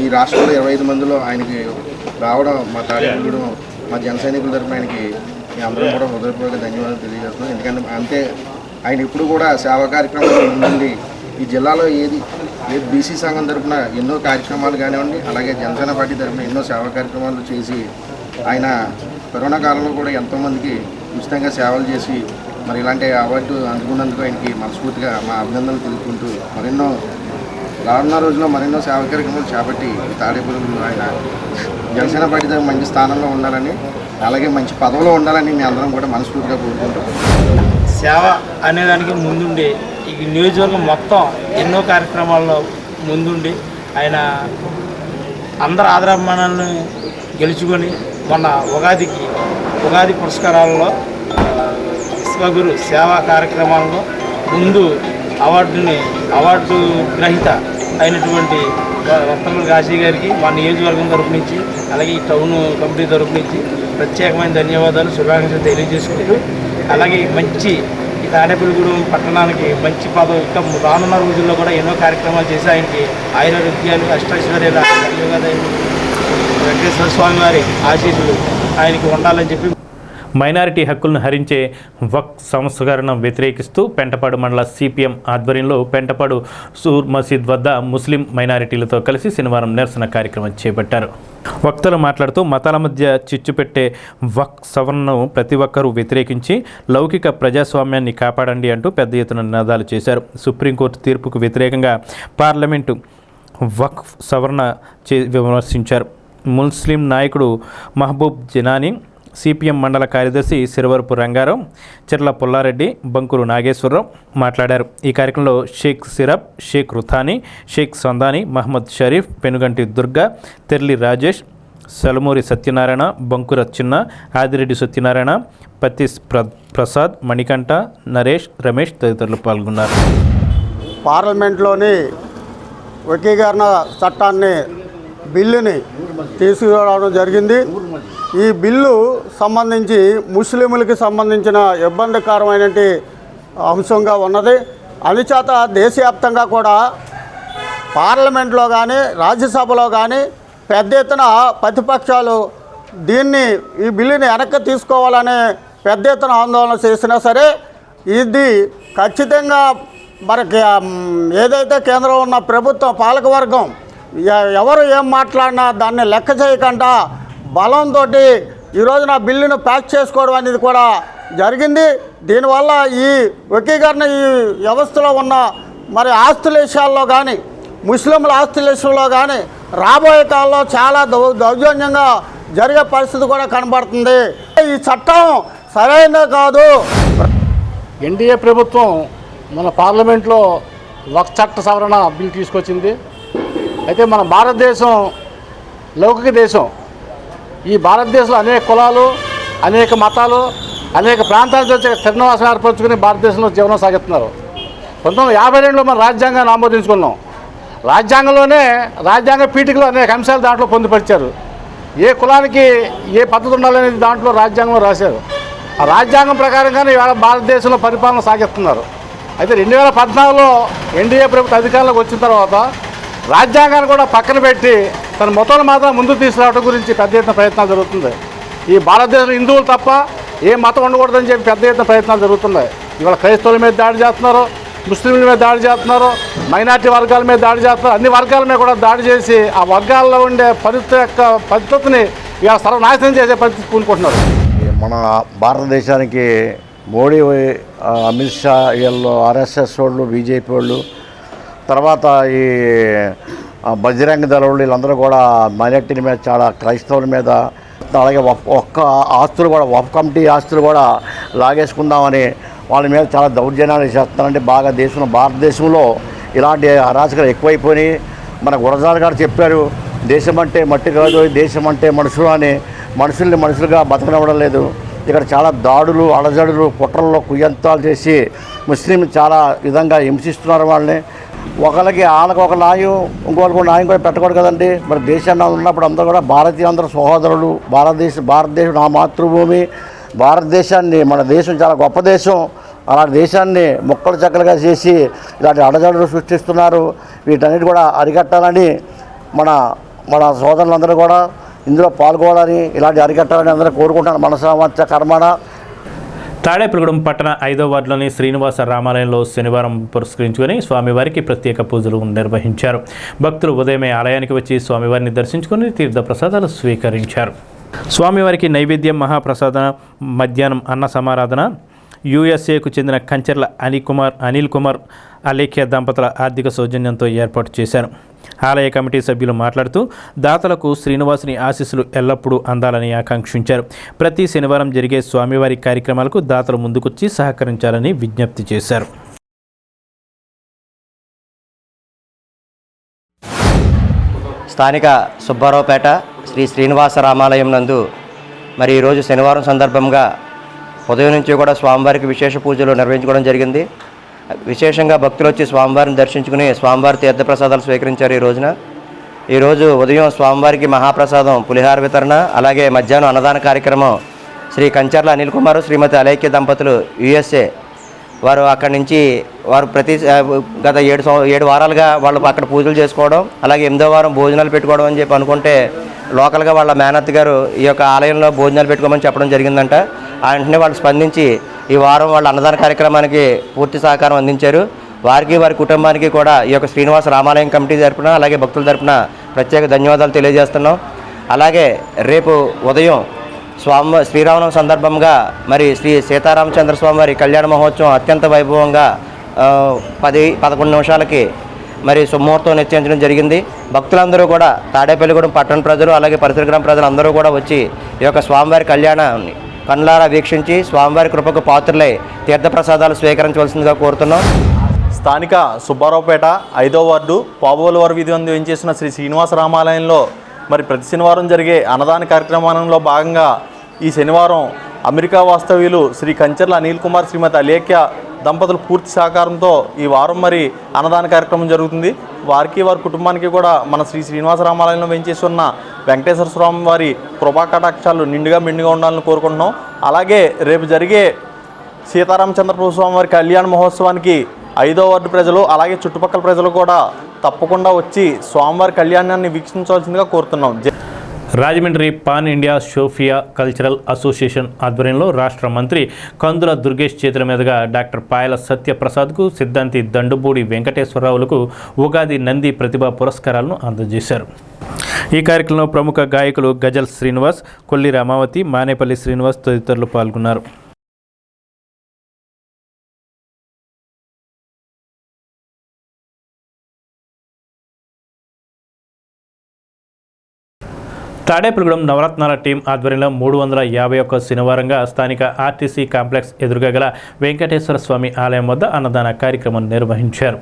ఈ రాష్ట్రంలో 25 మందిలో ఆయనకి రావడం మా తాడేపల్లిగూడెం మా జన సైనికుల తరఫున ఆయనకి అందరం కూడా హృదయపూర్వక ధన్యవాదాలు తెలియజేస్తున్నాం. ఎందుకంటే అంటే ఆయన ఇప్పుడు కూడా సేవా కార్యక్రమాలు ముందుండి ఈ జిల్లాలో ఏది బీసీ సంఘం తరఫున ఎన్నో కార్యక్రమాలు కానివ్వండి, అలాగే జనసేన పార్టీ తరఫున ఎన్నో సేవా కార్యక్రమాలు చేసి ఆయన కరోనా కాలంలో కూడా ఎంతోమందికి ఉచితంగా సేవలు చేసి మరి ఇలాంటి అవార్డు అందుకున్నందుకు ఆయనకి మనస్ఫూర్తిగా మా అభినందనలు తెలుపుకుంటూ మరెన్నో రానున్న రోజుల్లో మరెన్నో సేవా కార్యక్రమాలు చేపట్టి తాడేపల్లిగూడెం ఆయన జనసేన పార్టీ దగ్గర మంచి స్థానంలో ఉండాలని, అలాగే మంచి పదవిలో ఉండాలని మేము అందరం కూడా మనస్ఫూర్తిగా కోరుకుంటాం. సేవ అనేదానికి ముందుండి ఈ నియోజకవర్గం మొత్తం ఎన్నో కార్యక్రమాల్లో ముందుండి ఆయన అందరి ఆదరాభిమానాలను గెలుచుకొని మొన్న ఉగాది పురస్కారాలలో విశ్వగురు సేవా కార్యక్రమాల్లో ముందు అవార్డు గ్రహీత అయినటువంటి వర్తనపల్లి కాశీ గారికి మా నియోజకవర్గం తరపు నుంచి, అలాగే ఈ టౌన్ కమిటీ తరపు నుంచి ప్రత్యేకమైన ధన్యవాదాలు, శుభాకాంక్షలు తెలియజేసుకుంటూ, అలాగే మంచి ఈ తాడేపల్లిగూడెం పట్టణానికి మంచి పదవి ఇంకా రానున్న రోజుల్లో కూడా ఎన్నో కార్యక్రమాలు చేసి ఆయనకి ఆయురారోగ్యాలు, అష్టైశ్వర్యాలు, వెంకటేశ్వర స్వామి వారి ఆశీస్సులు ఆయనకి ఉండాలని చెప్పి మైనారిటీ హక్కులను హరించే వక్ సంస్కరణ వ్యతిరేకిస్తూ పెంటపాడు మండల సిపిఎం ఆధ్వర్యంలో పెంటపాడు సూర్ మసీద్ వద్ద ముస్లిం మైనారిటీలతో కలిసి శనివారం నిరసన కార్యక్రమం చేపట్టారు. వక్తలు మాట్లాడుతూ మతాల మధ్య చిచ్చు పెట్టే వక్ సవరణను ప్రతి ఒక్కరూ వ్యతిరేకించి లౌకిక ప్రజాస్వామ్యాన్ని కాపాడండి అంటూ పెద్ద ఎత్తున నినాదాలు చేశారు. సుప్రీంకోర్టు తీర్పుకు వ్యతిరేకంగా పార్లమెంటు వక్ సవరణ విమర్శించారు. ముస్లిం నాయకుడు మహబూబ్ జినానీ, సిపిఎం మండల కార్యదర్శి సిరవరపు రంగారావు, చిర్ల పుల్లారెడ్డి, బంకురు నాగేశ్వరరావు మాట్లాడారు. ఈ కార్యక్రమంలో షేక్ సిరబ్, షేక్ రుథానీ, షేక్ సందాని, మహమ్మద్ షరీఫ్, పెనుగంటి దుర్గా, తెర్లి రాజేష్, సలమూరి సత్యనారాయణ, బంకుర చిన్న, ఆదిరెడ్డి సత్యనారాయణ, పత్తిస్ ప్రసాద్, మణికంఠ, నరేష్, రమేష్ తదితరులు పాల్గొన్నారు. పార్లమెంట్లోని వకీకరణ చట్టాన్ని బిల్లుని తీసుకురావడం జరిగింది. ఈ బిల్లు సంబంధించి ముస్లింలకి సంబంధించిన ఇబ్బందికరమైన అంశంగా ఉన్నది. అందుచేత దేశవ్యాప్తంగా కూడా పార్లమెంట్లో కానీ రాజ్యసభలో కానీ పెద్ద ఎత్తున ప్రతిపక్షాలు ఈ బిల్లుని వెనక్కి తీసుకోవాలని పెద్ద ఎత్తున ఆందోళన చేసినా సరే ఇది ఖచ్చితంగా మనకి ఏదైతే కేంద్రంలో ఉన్న ప్రభుత్వం పాలకవర్గం ఎవరు ఏం మాట్లాడినా దాన్ని లెక్క చేయకుండా బలంతో ఈ రోజున బిల్లును ప్యాక్ చేసుకోవడం అనేది కూడా జరిగింది. దీనివల్ల ఈ వకీకరణ ఈ వ్యవస్థలో ఉన్న మరి ఆస్తుల విషయాల్లో కానీ ముస్లింల ఆస్తుల విషయంలో కానీ రాబోయే కాలంలో చాలా దౌర్జన్యంగా జరిగే పరిస్థితి కూడా కనబడుతుంది. ఈ చట్టం సరైనది కాదు. ఎన్డీఏ ప్రభుత్వం మన పార్లమెంట్లో వక్ఫ్ చట్ట సవరణ బిల్ తీసుకొచ్చింది. అయితే మన భారతదేశం లౌకిక దేశం. ఈ భారతదేశంలో అనేక కులాలు, అనేక మతాలు, అనేక ప్రాంతాల నుంచి స్థిరనివాసం ఏర్పరచుకుని భారతదేశంలో జీవనం సాగిస్తున్నారు. 1952లో మనం రాజ్యాంగాన్ని ఆమోదించుకున్నాం. రాజ్యాంగంలోనే రాజ్యాంగ పీఠికలో అనేక అంశాలు దాంట్లో పొందుపరిచారు. ఏ కులానికి ఏ పద్ధతి ఉండాలనేది దాంట్లో రాజ్యాంగంలో రాశారు. ఆ రాజ్యాంగం ప్రకారంగానే ఇవాళ భారతదేశంలో పరిపాలన సాగిస్తున్నారు. అయితే 2014లో ఎన్డీఏ ప్రభుత్వ అధికారంలోకి వచ్చిన తర్వాత రాజ్యాంగాన్ని కూడా పక్కన పెట్టి తన మతాలు మాత్రం ముందుకు తీసుకురావడం గురించి పెద్ద ఎత్తున ప్రయత్నాలు జరుగుతుంది. ఈ భారతదేశంలో హిందువులు తప్ప ఏ మతం ఉండకూడదని చెప్పి పెద్ద ఎత్తున ప్రయత్నాలు జరుగుతున్నాయి. ఇవాళ క్రైస్తవుల మీద దాడి చేస్తున్నారు, ముస్లింల మీద దాడి చేస్తున్నారు, మైనార్టీ వర్గాల మీద దాడి చేస్తున్నారు. అన్ని వర్గాల మీద కూడా దాడి చేసి ఆ వర్గాల్లో ఉండే పద్ధతిని ఇవాళ సర్వనాశనం చేసే పరిస్థితి పూనుకుంటున్నారు. మన భారతదేశానికి మోడీ, అమిత్ షా, వీళ్ళు ఆర్ఎస్ఎస్ వాళ్ళు, బీజేపీ వాళ్ళు, తర్వాత ఈ బజరంగ దళ వాళ్ళు, వీళ్ళందరూ కూడా మైనార్టీల మీద, చాలా క్రైస్తవుల మీద, అలాగే ఒక్క ఆస్తులు కూడా వఫ్ కమిటీ ఆస్తులు కూడా లాగేసుకుందామని వాళ్ళ మీద చాలా దౌర్జన్యాలు చేస్తున్నారంటే బాగా భారతదేశంలో ఇలాంటి అరాచకాలు ఎక్కువైపోయినాయి. మన గురజాల గారు చెప్పారు, దేశం అంటే మట్టి కాదు, దేశం అంటే మనుషులు అని. మనుషుల్ని మనుషులుగా బతకనివ్వడం లేదు. ఇక్కడ చాలా దాడులు, అలజడులు, కుట్రల్లో కుయ్యంతాలు చేసి ముస్లిం చాలా విధంగా హింసిస్తున్నారు వాళ్ళని. ఒకరికి వాళ్ళకి ఒక న్యాయం, ఇంకొకరికి న్యాయం కూడా పెట్టకూడదు కదండి. మరి దేశాన్ని ఉన్నప్పుడు అందరూ కూడా భారతీయులందరూ సహోదరులు. భారతదేశం నా మాతృభూమి. భారతదేశాన్ని, మన దేశం చాలా గొప్ప దేశం. అలాంటి దేశాన్ని మొక్కలు చెక్కలుగా చేసి ఇలాంటి అడజడులు సృష్టిస్తున్నారు. వీటన్నిటి కూడా అరికట్టాలని మన సోదరులందరూ కూడా ఇందులో పాల్గొనాలని, ఇలాంటి అరికట్టాలని అందరూ కోరుకుంటున్నాను మనసావాచ కర్మణ. తాడేపల్లిగూడెం పట్టణ 5వ వార్డులోని శ్రీనివాస రామాలయంలో శనివారం పురస్కరించుకొని స్వామివారికి ప్రత్యేక పూజలు నిర్వహించారు. భక్తులు ఉదయమే ఆలయానికి వచ్చి స్వామివారిని దర్శించుకొని తీర్థ ప్రసాదాలు స్వీకరించారు. స్వామివారికి నైవేద్యం, మహాప్రసాద, మధ్యాహ్నం అన్న సమారాధన యుఎస్ఏకు చెందిన కంచర్ల అనిల్ కుమార్ అలేఖ్య దంపతుల ఆర్థిక సౌజన్యంతో ఏర్పాటు చేశారు. ఆలయ కమిటీ సభ్యులు మాట్లాడుతూ దాతలకు శ్రీనివాసుని ఆశీస్సులు ఎల్లప్పుడూ అందాలని ఆకాంక్షించారు. ప్రతి శనివారం జరిగే స్వామివారి కార్యక్రమాలకు దాతలు ముందుకొచ్చి సహకరించాలని విజ్ఞప్తి చేశారు. స్థానిక సుబ్బారావుపేట శ్రీ శ్రీనివాస రామాలయం నందు మరి ఈరోజు శనివారం సందర్భంగా ఉదయం నుంచి కూడా స్వామివారికి విశేష పూజలు నిర్వహించుకోవడం జరిగింది. విశేషంగా భక్తులు వచ్చి స్వామివారిని దర్శించుకుని స్వామివారి తీర్థప్రసాదాలు స్వీకరించారు. ఈరోజు ఉదయం స్వామివారికి మహాప్రసాదం పులిహార వితరణ, అలాగే మధ్యాహ్నం అన్నదాన కార్యక్రమం శ్రీ కంచర్ల అనిల్ కుమార్, శ్రీమతి అలేఖ్య దంపతులు యుఎస్ఏ వారు అక్కడి నుంచి ప్రతి గత 7 వారాలుగా వాళ్ళు అక్కడ పూజలు చేసుకోవడం, అలాగే 8వ వారం భోజనాలు పెట్టుకోవడం అని చెప్పి అనుకుంటే లోకల్గా వాళ్ళ మేనత్ గారు ఈ యొక్క ఆలయంలో భోజనాలు పెట్టుకోమని చెప్పడం జరిగిందంట. వెంటనే వాళ్ళు స్పందించి ఈ వారం వాళ్ళ అన్నదాన కార్యక్రమానికి పూర్తి సహకారం అందించారు. వారికి, వారి కుటుంబానికి కూడా ఈ యొక్క శ్రీనివాస రామాలయం కమిటీ తరపున, అలాగే భక్తుల తరపున ప్రత్యేక ధన్యవాదాలు తెలియజేస్తున్నాం. అలాగే రేపు ఉదయం శ్రీరామనవమి సందర్భంగా మరి శ్రీ సీతారామచంద్ర స్వామి వారి కళ్యాణ మహోత్సవం అత్యంత వైభవంగా 10-11 నిమిషాలకి మరి సుముహూర్తం నిశ్చయించడం జరిగింది. భక్తులందరూ కూడా తాడేపల్లిగూడెం పట్టణ ప్రజలు, అలాగే పరిసర గ్రామ ప్రజలు అందరూ కూడా వచ్చి ఈ యొక్క స్వామివారి కళ్యాణాన్ని కన్నులారా వీక్షించి స్వామివారి కృపకు పాత్రులై తీర్థప్రసాదాలు స్వీకరించవలసిందిగా కోరుతున్నాం. స్థానిక సుబ్బారావుపేట 5వ వార్డు పాబోలవారి వీధి నందు వేయించేసిన శ్రీ శ్రీనివాస రామాలయంలో మరి ప్రతి శనివారం జరిగే అన్నదాన కార్యక్రమంలో భాగంగా ఈ శనివారం అమెరికా వాస్తవ్యులు శ్రీ కంచర్ల అనిల్ కుమార్, శ్రీమతి అలేఖ్య దంపతులు పూర్తి సహకారంతో ఈ వారం మరి అన్నదాన కార్యక్రమం జరుగుతుంది. వారికి వారి కుటుంబానికి కూడా మన శ్రీ శ్రీనివాస రామాలయంలో వేంచేసి ఉన్న వెంకటేశ్వర స్వామి వారి కృపా కటాక్షాలు నిండుగా మెండుగా ఉండాలని కోరుకుంటున్నాం. అలాగే రేపు జరిగే సీతారామచంద్ర స్వామి వారి కళ్యాణ మహోత్సవానికి 5వ వార్డు ప్రజలు అలాగే చుట్టుపక్కల ప్రజలు కూడా తప్పకుండా వచ్చి స్వామివారి కళ్యాణాన్ని వీక్షించవలసిందిగా కోరుతున్నాం. Rajahmundry pan India Sophia cultural association ఆధ్వర్యంలో రాష్ట్ర మంత్రి కందుల దుర్గేష్ చేతుల మీదుగా డాక్టర్ పాయల సత్యప్రసాద్కు, సిద్ధాంతి దండుబూడి వెంకటేశ్వరరావులకు ఉగాది నంది ప్రతిభా పురస్కారాలను అందజేశారు. ఈ కార్యక్రమంలో ప్రముఖ గాయకులు గజల్ శ్రీనివాస్, కొల్లి రామావతి, మానేపల్లి శ్రీనివాస్ తదితరులు పాల్గొన్నారు. తాడేపల్లిగూడెం నవరత్నాల టీం ఆధ్వర్యంలో 351 శనివారంగా స్థానిక ఆర్టీసీ కాంప్లెక్స్ ఎదురుగా గల వెంకటేశ్వర స్వామి ఆలయం వద్ద అన్నదాన కార్యక్రమం నిర్వహించారు.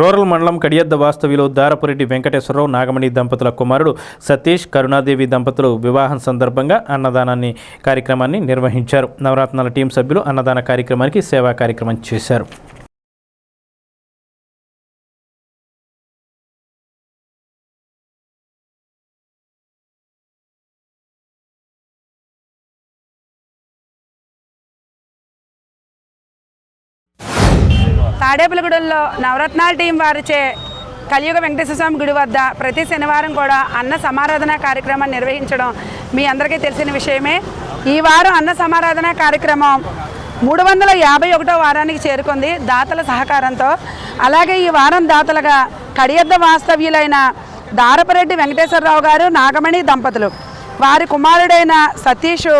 రూరల్ మండలం కడియద్ద వాస్తవ్యులు దారపురెడ్డి వెంకటేశ్వరరావు, నాగమణి దంపతుల కుమారుడు సతీష్, కరుణాదేవి దంపతులు వివాహం సందర్భంగా అన్నదానాన్ని కార్యక్రమాన్ని నిర్వహించారు. నవరత్నాల టీం సభ్యులు అన్నదాన కార్యక్రమానికి సేవా కార్యక్రమం చేశారు. తాడేపల్లిగూడెంలో నవరత్నాల టీం వారిచే కలియుగ వెంకటేశ్వర స్వామి గుడి వద్ద ప్రతి శనివారం కూడా అన్న సమారాధన కార్యక్రమాన్ని నిర్వహించడం మీ అందరికీ తెలిసిన విషయమే. ఈ వారం అన్న సమారాధన కార్యక్రమం 351వ వారానికి చేరుకుంది దాతల సహకారంతో. అలాగే ఈ వారం దాతలుగా కడియద్ద వాస్తవ్యులైన దారపరెడ్డి వెంకటేశ్వరరావు గారు, నాగమణి దంపతులు, వారి కుమారుడైన సతీష్,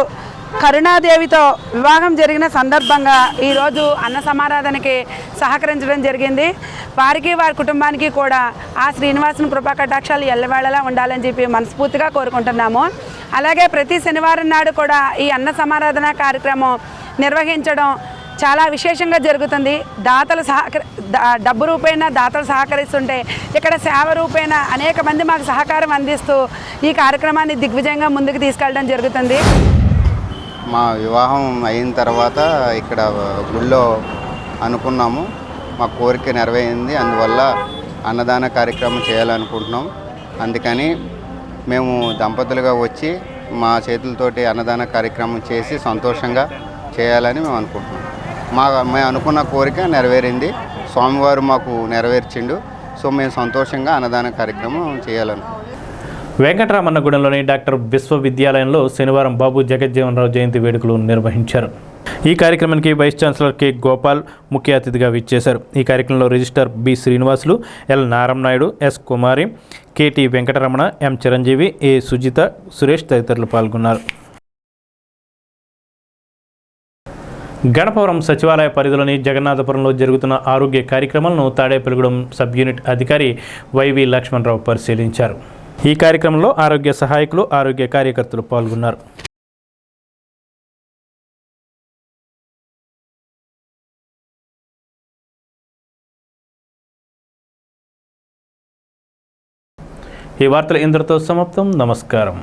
కరుణాదేవితో వివాహం జరిగిన సందర్భంగా ఈరోజు అన్న సమారాధనకి సహకరించడం జరిగింది. వారికి వారి కుటుంబానికి కూడా ఆ శ్రీనివాసుని కృపా కటాక్షాలు ఎల్లవేళలా ఉండాలని చెప్పి మనస్ఫూర్తిగా కోరుకుంటున్నాము. అలాగే ప్రతి శనివారం నాడు కూడా ఈ అన్న సమారాధన కార్యక్రమం నిర్వహించడం చాలా విశేషంగా జరుగుతుంది. దాతలు డబ్బు రూపేణ దాతలు సహకరిస్తుంటే ఇక్కడ సేవ రూపేణ అనేక మంది మాకు సహకారం అందిస్తూ ఈ కార్యక్రమాన్ని దిగ్విజయంగా ముందుకు తీసుకెళ్ళడం జరుగుతుంది. మా వివాహం అయిన తర్వాత ఇక్కడ గుళ్ళో అనుకున్నాము, మా కోరిక నెరవేరింది. అందువల్ల అన్నదాన కార్యక్రమం చేయాలనుకుంటున్నాం. అందుకని మేము దంపతులుగా వచ్చి మా చేతులతోటి అన్నదాన కార్యక్రమం చేసి సంతోషంగా చేయాలని మేము అనుకుంటున్నాం. మేము అనుకున్న కోరిక నెరవేరింది, స్వామివారు మాకు నెరవేర్చిండు. సో మేము సంతోషంగా అన్నదాన కార్యక్రమం చేయాలనుకుంటున్నాం. వెంకటరామన్నగూడెంలోని డాక్టర్ విశ్వవిద్యాలయంలో శనివారం బాబు జగజ్జీవనరావు జయంతి వేడుకలు నిర్వహించారు. ఈ కార్యక్రమానికి వైస్ ఛాన్సలర్ కె గోపాల్ ముఖ్య అతిథిగా విచ్చేశారు. ఈ కార్యక్రమంలో registrar B Srinivasulu, L Narayananaidu, S Kumari, KT Venkataramana, M Chiranjeevi, A Sujitha, Suresh తదితరులు పాల్గొన్నారు. గణపవరం సచివాలయ పరిధిలోని జగన్నాథపురంలో జరుగుతున్న ఆరోగ్య కార్యక్రమాలను తాడేపల్లిగూడెం సబ్ యూనిట్ అధికారి వైవి లక్ష్మణరావు పరిశీలించారు. ఈ కార్యక్రమంలో ఆరోగ్య సహాయకులు, ఆరోగ్య కార్యకర్తలు పాల్గొన్నారు. ఈ వార్తలు ఇంతటితో సమాప్తం. నమస్కారం.